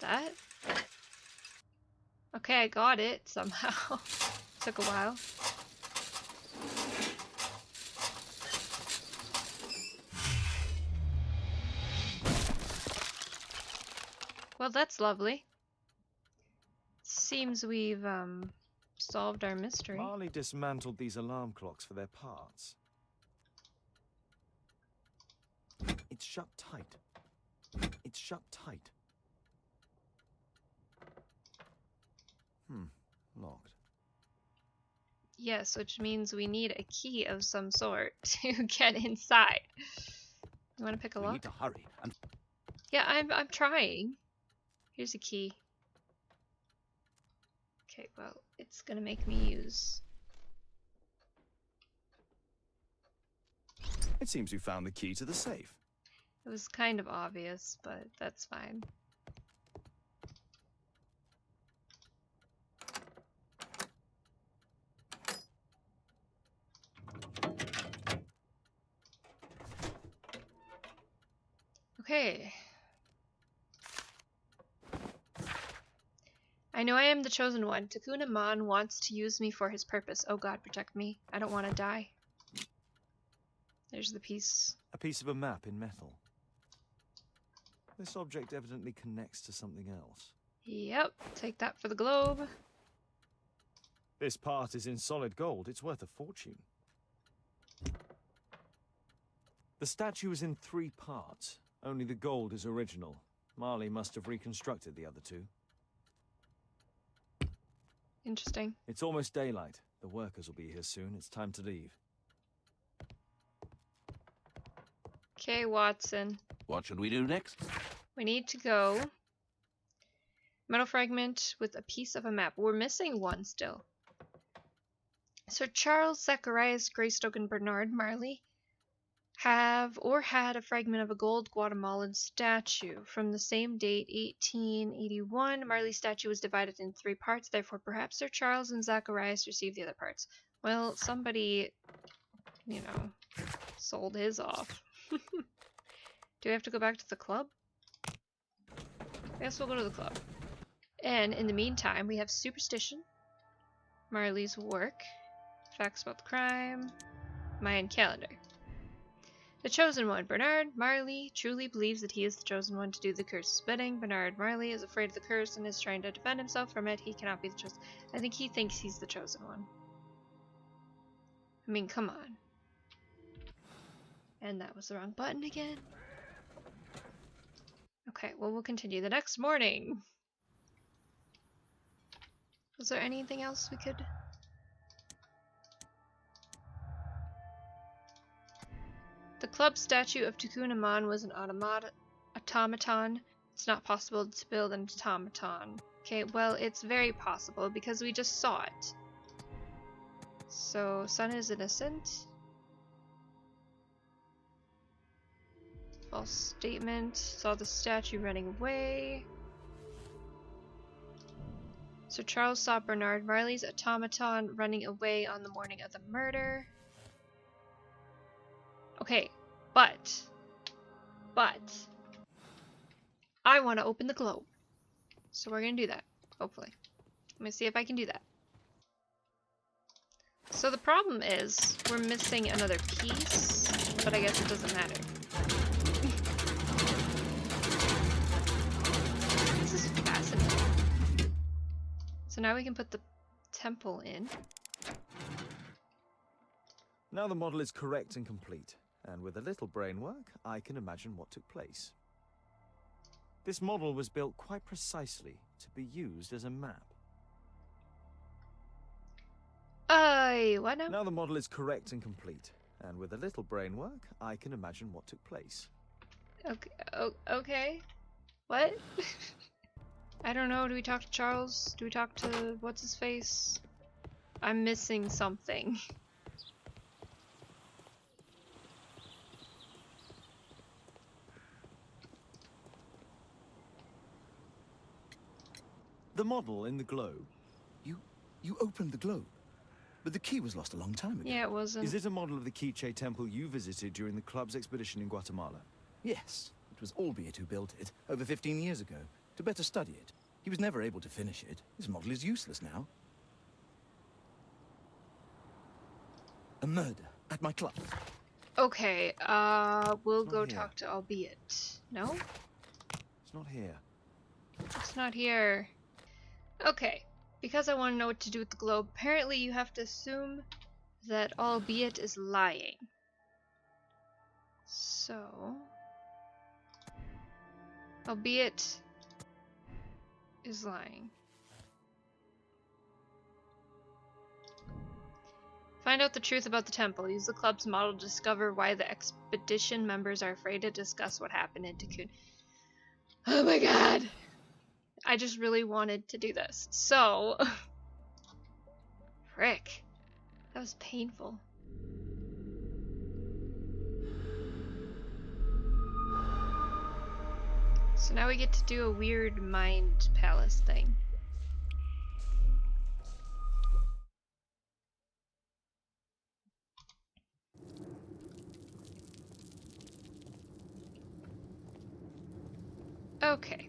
That? Okay, I got it somehow. Took a while. Well, that's lovely. Seems we've solved our mystery. Marley dismantled these alarm clocks for their parts. It's shut tight. It's shut tight. Locked. Yes, which means we need a key of some sort to get inside. You want to pick a lock? We need to hurry and... Yeah, I'm trying. Here's a key. Okay, well, it's gonna make me use... It seems we found the key to the safe. It was kind of obvious, but that's fine. Okay. I know I am the chosen one. Takuna Mon wants to use me for his purpose. Oh god, protect me. I don't want to die. There's the piece. A piece of a map in metal. This object evidently connects to something else. Yep, take that for the globe. This part is in solid gold. It's worth a fortune. The statue is in 3 parts. Only the gold is original. Marley must have reconstructed the other 2. Interesting. It's almost daylight. The workers will be here soon. It's time to leave. Okay, Watson. What should we do next? We need to go. Metal fragment with a piece of a map. We're missing one still. Sir Charles, Zacharias, Greystoke, and Bernard Marley have or had a fragment of a gold Guatemalan statue. From the same date, 1881, Marley's statue was divided in 3 parts, therefore perhaps Sir Charles and Zacharias received the other parts. Well, somebody, you know, sold his off. Do we have to go back to the club? I guess we'll go to the club. And in the meantime, we have superstition, Marley's work, facts about the crime, Mayan calendar. The chosen one, Bernard Marley, truly believes that he is the chosen one to do the curse's bidding. Bernard Marley is afraid of the curse and is trying to defend himself from it. He cannot be the chosen. I think he thinks he's the chosen one. I mean, come on. And that was the wrong button again. Okay, well, we'll continue the next morning. Was there anything else we could... The club statue of Takuna Mon was an automaton. It's not possible to build an automaton. Okay, well, it's very possible because we just saw it. So, Sun is innocent. False statement. Saw the statue running away. Sir Charles saw Bernard Marley's automaton running away on the morning of the murder. Okay, but I want to open the globe. So we're going to do that, hopefully. Let me see if I can do that. So the problem is we're missing another piece, but I guess it doesn't matter. This is fascinating. So now we can put the temple in. Now the model is correct and complete, and with a little brain work, I can imagine what took place. This model was built quite precisely to be used as a map. What now? Now the model is correct and complete, and with a little brain work, I can imagine what took place. Okay. Okay. What? I don't know. Do we talk to Charles? Do we talk to what's his face? I'm missing something. The model in the globe. You opened the globe, but the key was lost a long time ago. Yeah, it wasn't. Is it a model of the Quiche temple you visited during the club's expedition in Guatemala? Yes, it was Albiot who built it, over 15 years ago, to better study it. He was never able to finish it. This model is useless now. A murder at my club. Okay, we'll It's go not here. talk to Albeit. No? It's not here. It's not here. Okay, because I want to know what to do with the globe, apparently you have to assume that Albeit is lying. So... Albeit is lying. Find out the truth about the temple. Use the club's model to discover why the expedition members are afraid to discuss what happened in Takun. Oh my god! I just really wanted to do this. So, frick. That was painful. So now we get to do a weird mind palace thing. Okay.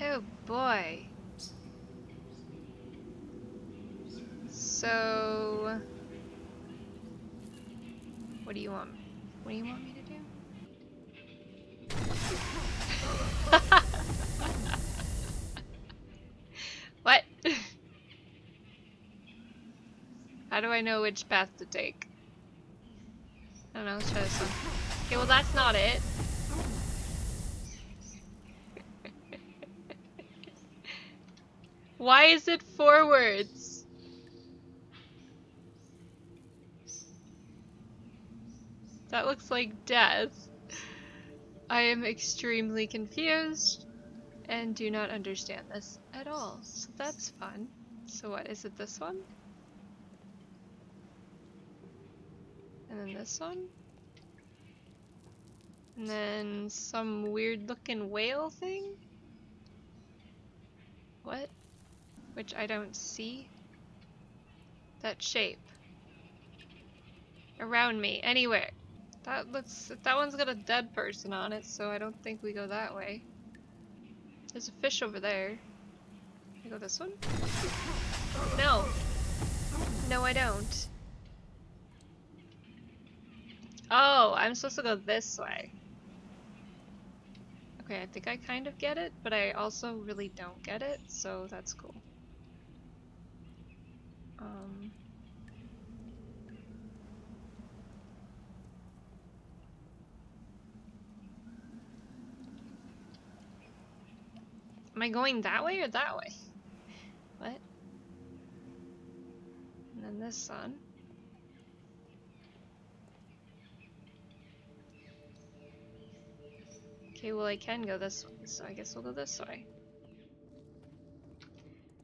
Oh boy. So, what do you want? What do you want me to do? What? How do I know which path to take? I don't know, let's try this one. Okay, well that's not it. Why is it forwards? That looks like death. I am extremely confused and do not understand this at all. So that's fun. So what, is it this one? And then this one? And then some weird looking whale thing? What? Which I don't see. That shape. Around me, anywhere. That one's got a dead person on it, so I don't think we go that way. There's a fish over there. Can I go this one? No. No, I don't. Oh, I'm supposed to go this way. Okay, I think I kind of get it, but I also really don't get it, so that's cool. Am I going that way or that way? What? And then this one. Okay, well I can go this way, so I guess we'll go this way.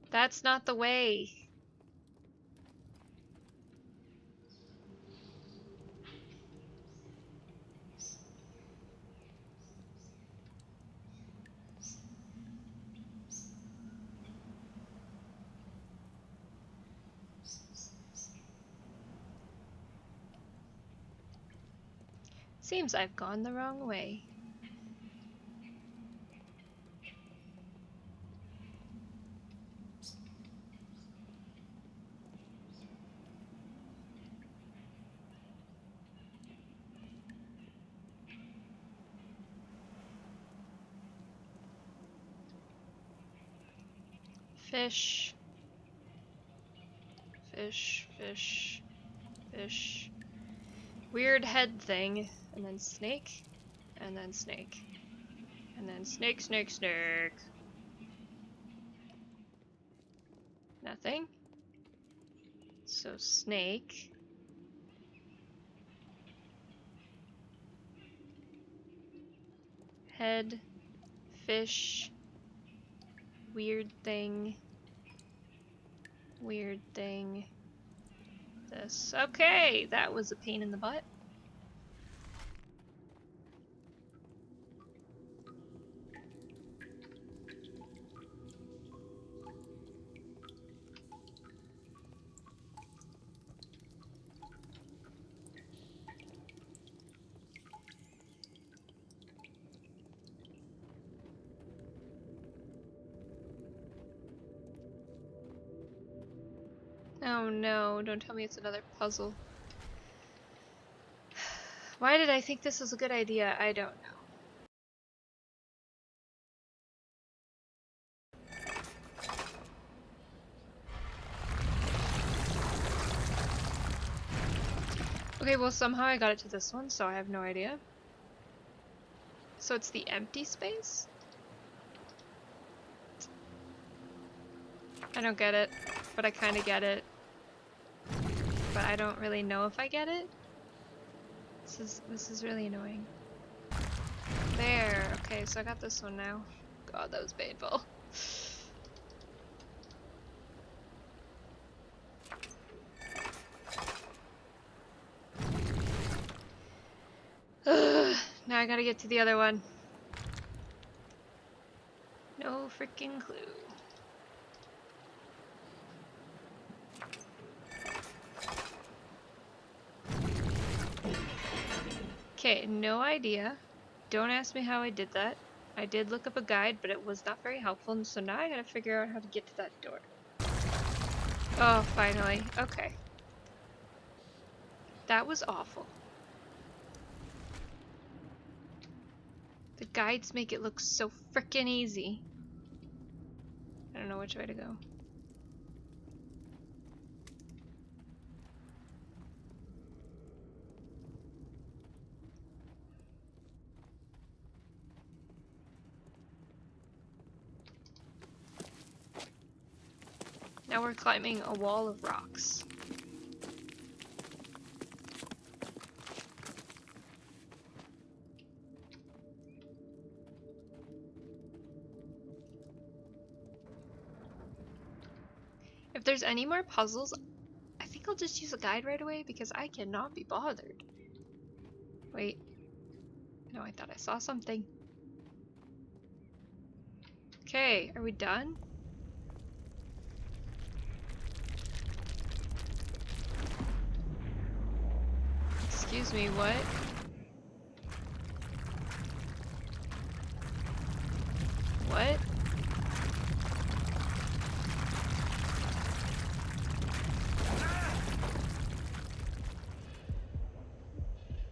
That's not the way. Seems I've gone the wrong way. Fish. Fish, fish, fish. Weird head thing. And then snake. And then snake. And then snake, snake, snake. Nothing. So snake. Head. Fish. Weird thing. Weird thing. This. Okay, that was a pain in the butt. Oh no, don't tell me it's another puzzle. Why did I think this was a good idea? I don't know. Okay, well somehow I got it to this one, so I have no idea. So it's the empty space? I don't get it, but I kind of get it. But I don't really know if I get it. This is really annoying. There. Okay, so I got this one now. God, that was painful. Now I gotta get to the other one. No freaking clue. Okay, no idea. Don't ask me how I did that. I did look up a guide, but it was not very helpful, and so now I gotta figure out how to get to that door. Oh, finally. Okay. That was awful. The guides make it look so frickin' easy. I don't know which way to go. Now we're climbing a wall of rocks. If there's any more puzzles, I think I'll just use a guide right away because I cannot be bothered. Wait. No, I thought I saw something. Okay, are we done? Excuse me, what? What?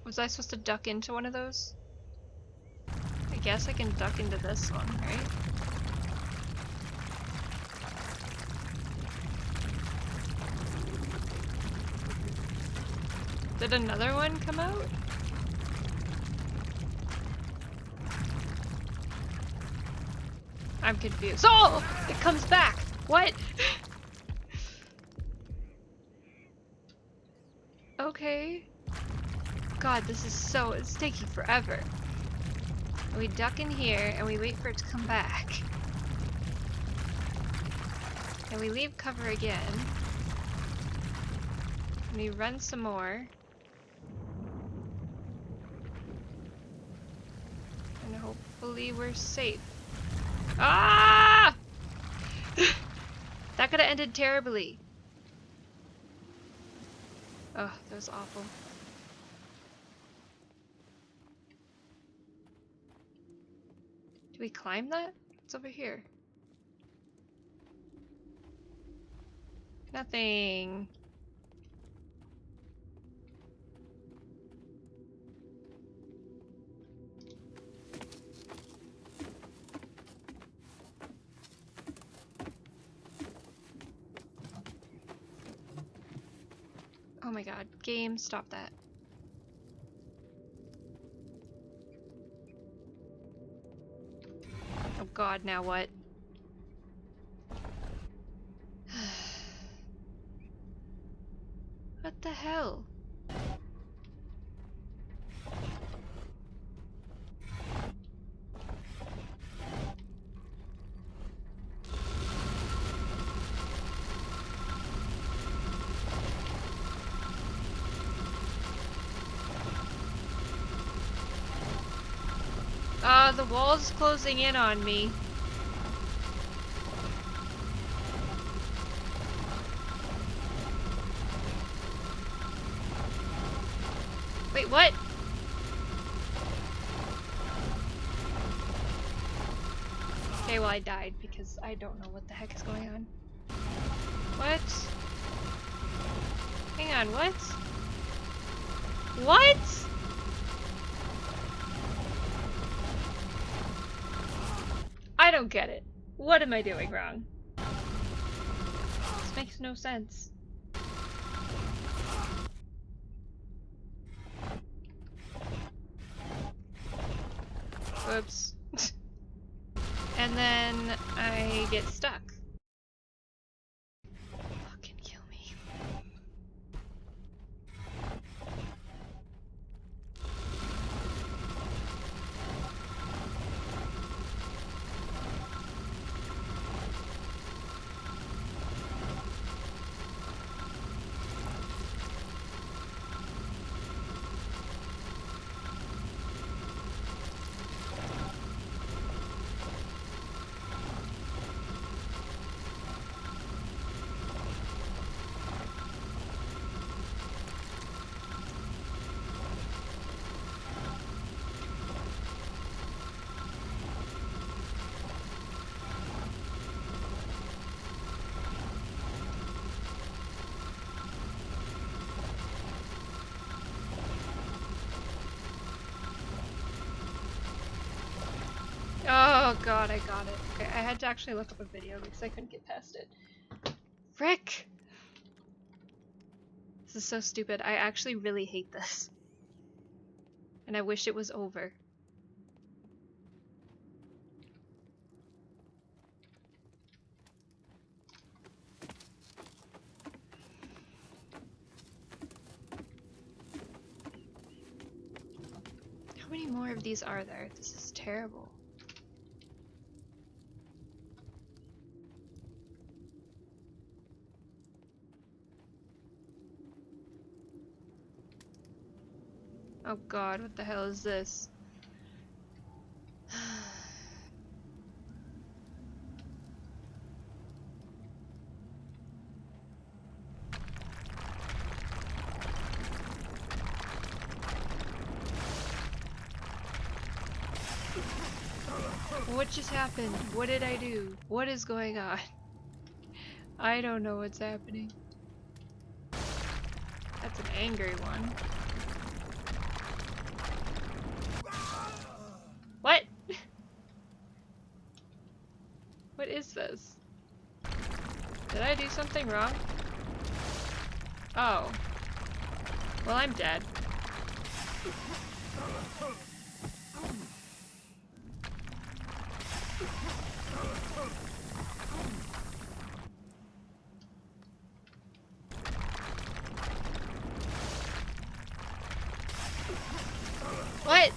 Was I supposed to duck into one of those? I guess I can duck into this one, right? Did another one come out? I'm confused. Oh! It comes back! What? Okay. God, this is so... it's taking forever. And we duck in here and we wait for it to come back. And we leave cover again. And we run some more. And hopefully we're safe. Ah! That could have ended terribly. Oh, that was awful. Do we climb that? It's over here. Nothing. Oh my god, game, stop that. Oh god, now what? What the hell? The wall's closing in on me. Wait, what? Okay, well I died because I don't know what the heck is going on. What? Hang on, what? What? I don't get it. What am I doing wrong? This makes no sense. Whoops. And then I get stuck. Oh god, I got it. Okay, I had to actually look up a video because I couldn't get past it. Frick! This is so stupid. I actually really hate this. And I wish it was over. How many more of these are there? This is terrible. Oh god, what the hell is this? What just happened? What did I do? What is going on? I don't know what's happening. That's an angry one. What? What is this? Did I do something wrong? Oh. Well, I'm dead. What?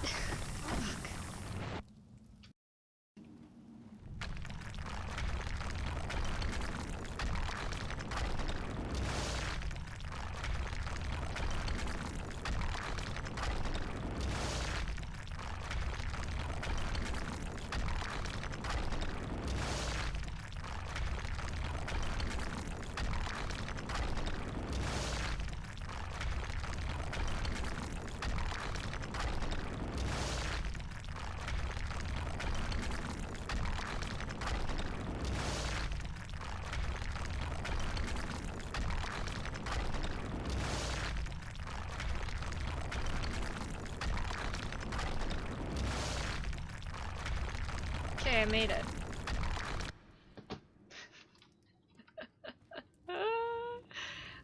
Okay, I made it.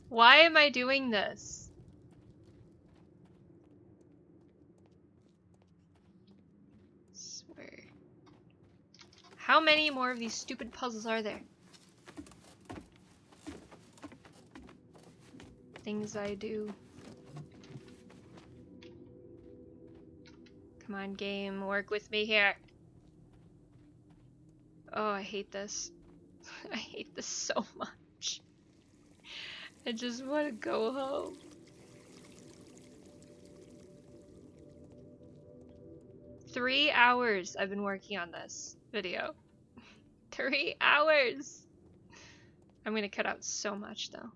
Why am I doing this? Swear. How many more of these stupid puzzles are there? Things I do. Come on, game, work with me here. Oh, I hate this. I hate this so much. I just want to go home. Three hours I've been working on this video. 3 hours! I'm gonna cut out so much though.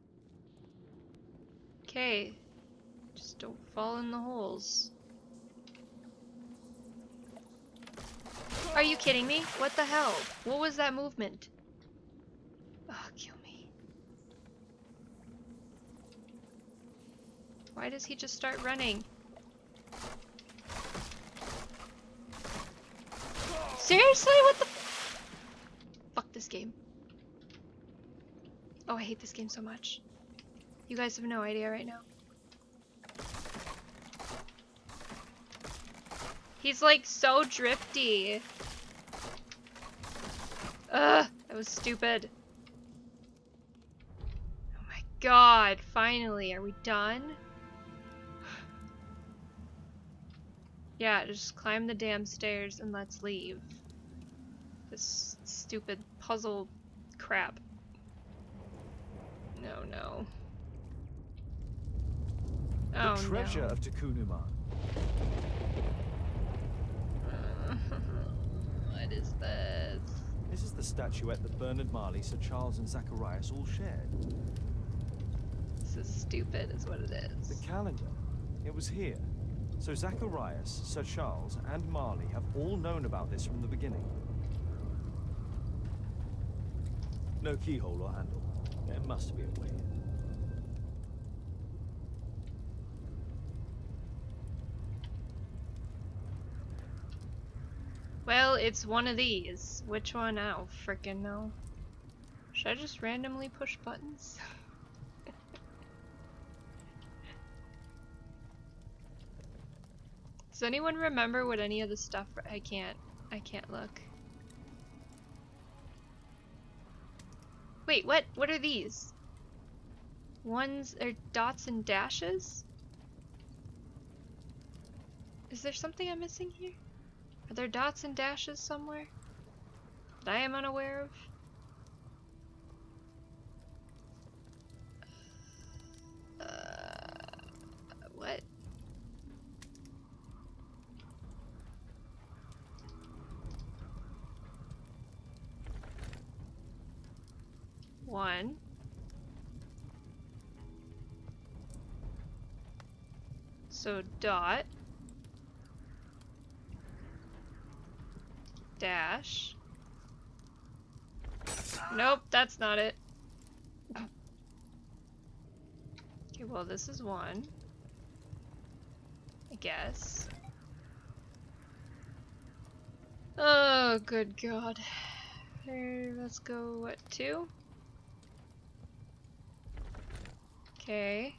Okay. Just don't fall in the holes. Are you kidding me? What the hell? What was that movement? Oh, kill me. Why does he just start running? Seriously? What the fuck this game. Oh, I hate this game so much. You guys have no idea right now. He's like so drifty. Ugh, that was stupid. Oh my god, finally, are we done? Yeah, just climb the damn stairs and let's leave. This stupid puzzle crap. No, no. Oh, the treasure no. of Takunuman. What is this? This is the statuette that Bernard Marley, Sir Charles, and Zacharias all shared. This is stupid, is what it is. The calendar. It was here. So Zacharias, Sir Charles, and Marley have all known about this from the beginning. No keyhole or handle. There must be a way in. Well, it's one of these. Which one? I don't frickin' know. Should I just randomly push buttons? Does anyone remember what any of the stuff? I can't look. Wait, what? What are these? Ones are dots and dashes? Is there something I'm missing here? Are there dots and dashes somewhere that I am unaware of? What? One. So dot. Dash. Nope, that's not it. Okay, well this is one. I guess. Oh, good God. Here, let's go, what, 2? Okay.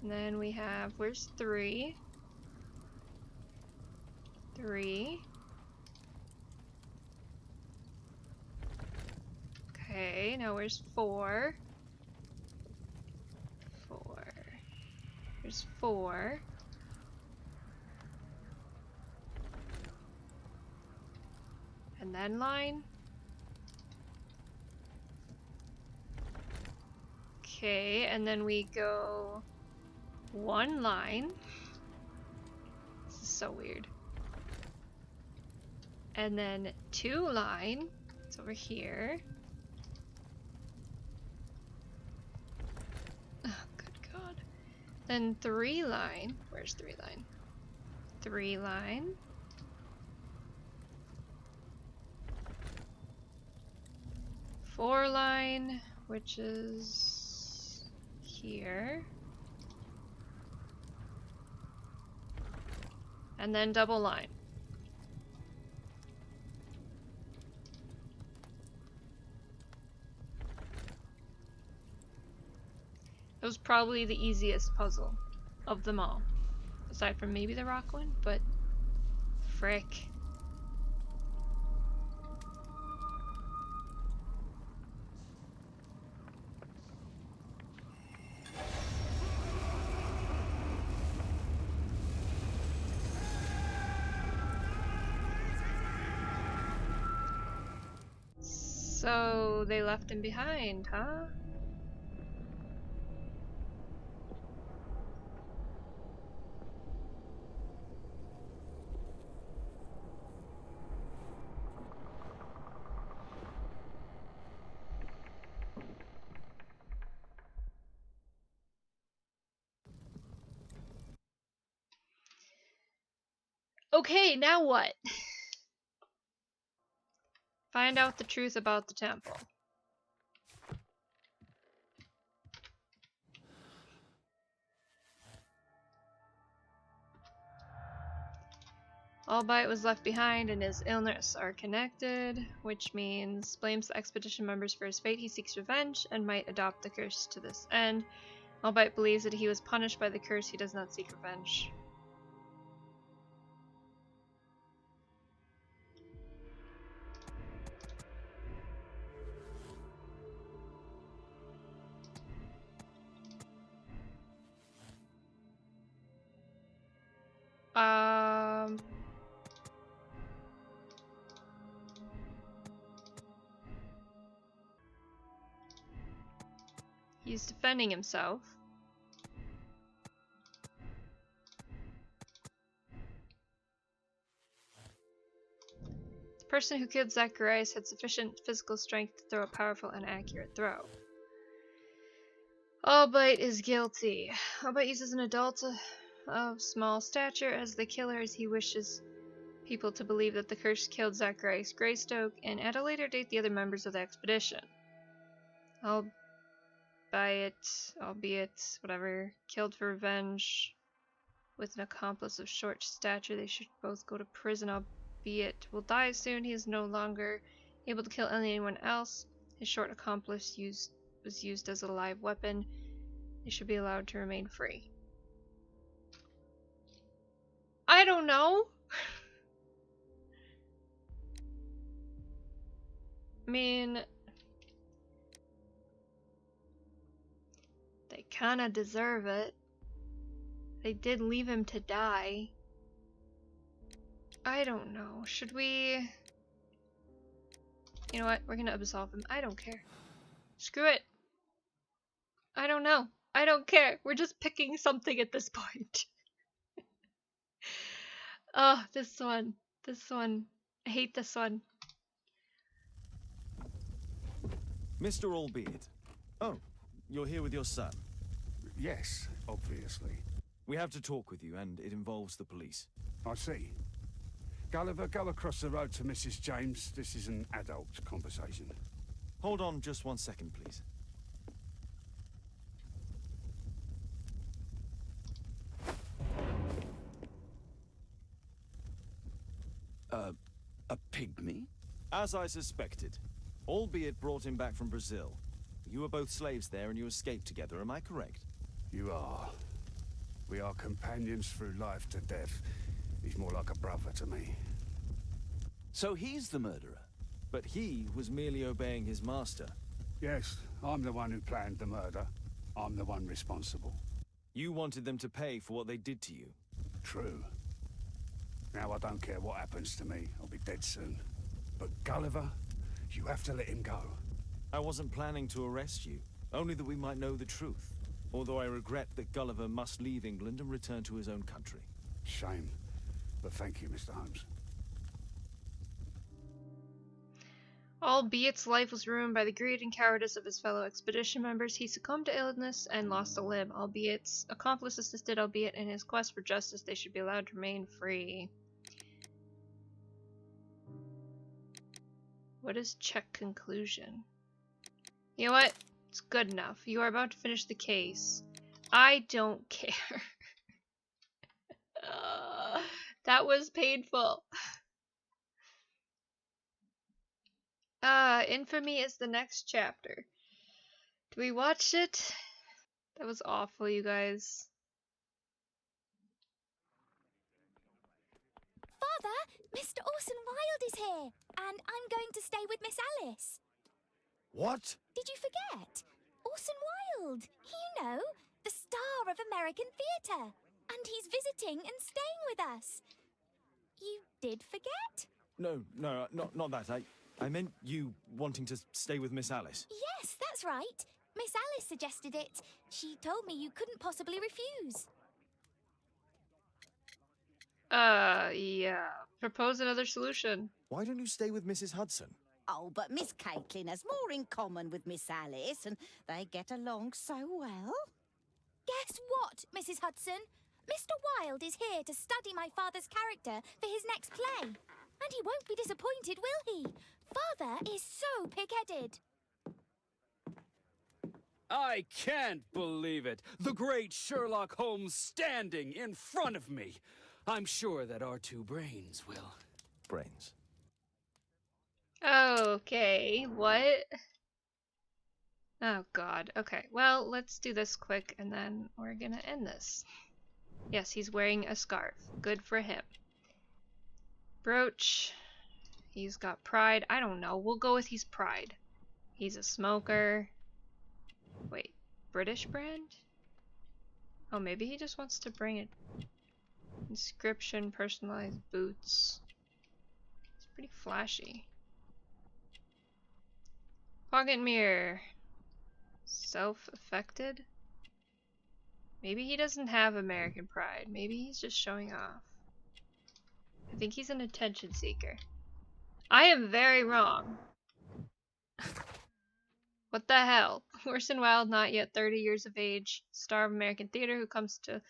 And then we have, where's 3? 3. Okay, now where's 4? 4. There's 4. And then line. Okay, and then we go 1 line. This is so weird. And then 2 line. It's over here. Oh, good God. Then 3 line. Where's 3 line? 3 line. 4 line, which is here. And then double line. It was probably the easiest puzzle of them all. Aside from maybe the rock one, but frick. So they left him behind, huh? Okay, now what? Find out the truth about the temple. Albite was left behind and his illness are connected, which means blames the expedition members for his fate. He seeks revenge and might adopt the curse to this end. Albite believes that he was punished by the curse. He does not seek revenge. He's defending himself. The person who killed Zacharias had sufficient physical strength to throw a powerful and accurate throw. Albite is guilty. Albite uses an adult of small stature as the killer, as he wishes people to believe that the curse killed Zacharias Greystoke, and at a later date the other members of the expedition. Albeit, whatever, killed for revenge with an accomplice of short stature. They should both go to prison. Albeit will die soon. He is no longer able to kill anyone else. His short accomplice was used as a live weapon. They should be allowed to remain free. I don't know. I mean, they kinda deserve it. They did leave him to die. I don't know. Should we... You know what? We're gonna absolve him. I don't care. Screw it. I don't know. I don't care. We're just picking something at this point. Oh, this one. This one. I hate this one. Mr. Albeit. Oh, you're here with your son. Yes, obviously. We have to talk with you, and it involves the police. I see. Gulliver, go across the road to Mrs. James. This is an adult conversation. Hold on just 1 second, please. A pygmy? As I suspected. Albeit brought him back from Brazil. You were both slaves there and you escaped together, am I correct? You are. We are companions through life to death. He's more like a brother to me. So he's the murderer? But he was merely obeying his master. Yes, I'm the one who planned the murder. I'm the one responsible. You wanted them to pay for what they did to you. True. Now I don't care what happens to me. I'll be dead soon. But Gulliver, you have to let him go. I wasn't planning to arrest you, only that we might know the truth. Although I regret that Gulliver must leave England and return to his own country. Shame. But thank you, Mr. Holmes. Albeit's life was ruined by the greed and cowardice of his fellow expedition members. He succumbed to illness and lost a limb. Albeit's accomplice assisted Albeit in his quest for justice. They should be allowed to remain free. What is check conclusion? You know what? It's good enough. You are about to finish the case. I don't care. That was painful. Infamy is the next chapter. Do we watch it? That was awful, you guys. Father, Mr. Orson Wilde is here, and I'm going to stay with Miss Alice. What? Did you forget? Orson Wilde, you know, the star of American theatre. And he's visiting and staying with us. You did forget? No, not that. I meant you wanting to stay with Miss Alice. Yes, that's right. Miss Alice suggested it. She told me you couldn't possibly refuse. Yeah. Propose another solution. Why don't you stay with Mrs. Hudson? Oh, but Miss Caitlin has more in common with Miss Alice, and they get along so well. Guess what, Mrs. Hudson? Mr. Wilde is here to study my father's character for his next play. And he won't be disappointed, will he? Father is so pig-headed. I can't believe it. The great Sherlock Holmes standing in front of me. I'm sure that our two brains will. Brains. Okay, what? Oh god, okay. Well, let's do this quick and then we're gonna end this. Yes, he's wearing a scarf. Good for him. Brooch. He's got pride. I don't know. We'll go with he's pride. He's a smoker. Wait, British brand? Oh, maybe he just wants to bring it. Inscription, personalized boots. It's pretty flashy. Pocket mirror. Self-affected? Maybe he doesn't have American pride. Maybe he's just showing off. I think he's an attention seeker. I am very wrong. What the hell? Orson Wilde, not yet 30 years of age, star of American theater who comes to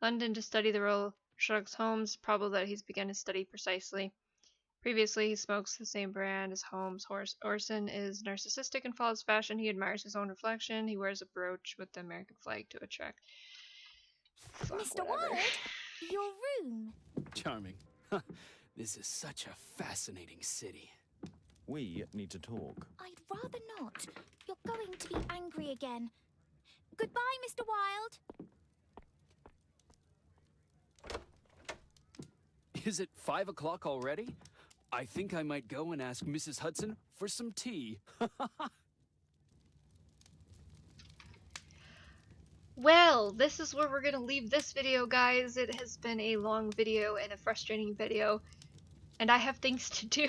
London to study the role of Sherlock Holmes. Probable that he's begun his study precisely. Previously, he smokes the same brand as Holmes. Orson is narcissistic and follows fashion. He admires his own reflection. He wears a brooch with the American flag to attract. Fuck, Mr. whatever. Wilde, your room. Charming. This is such a fascinating city. We need to talk. I'd rather not. You're going to be angry again. Goodbye, Mr. Wilde. Is it 5 o'clock already? I think I might go and ask Mrs. Hudson for some tea. Well, this is where we're gonna leave this video, guys. It has been a long video and a frustrating video, and I have things to do,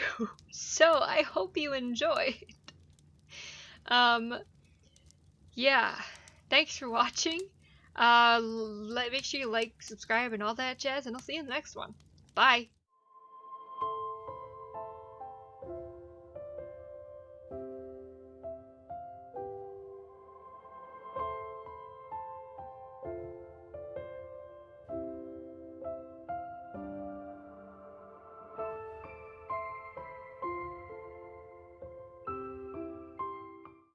so I hope you enjoyed. Yeah, thanks for watching. Make sure you like, subscribe, and all that jazz, and I'll see you in the next one. Bye!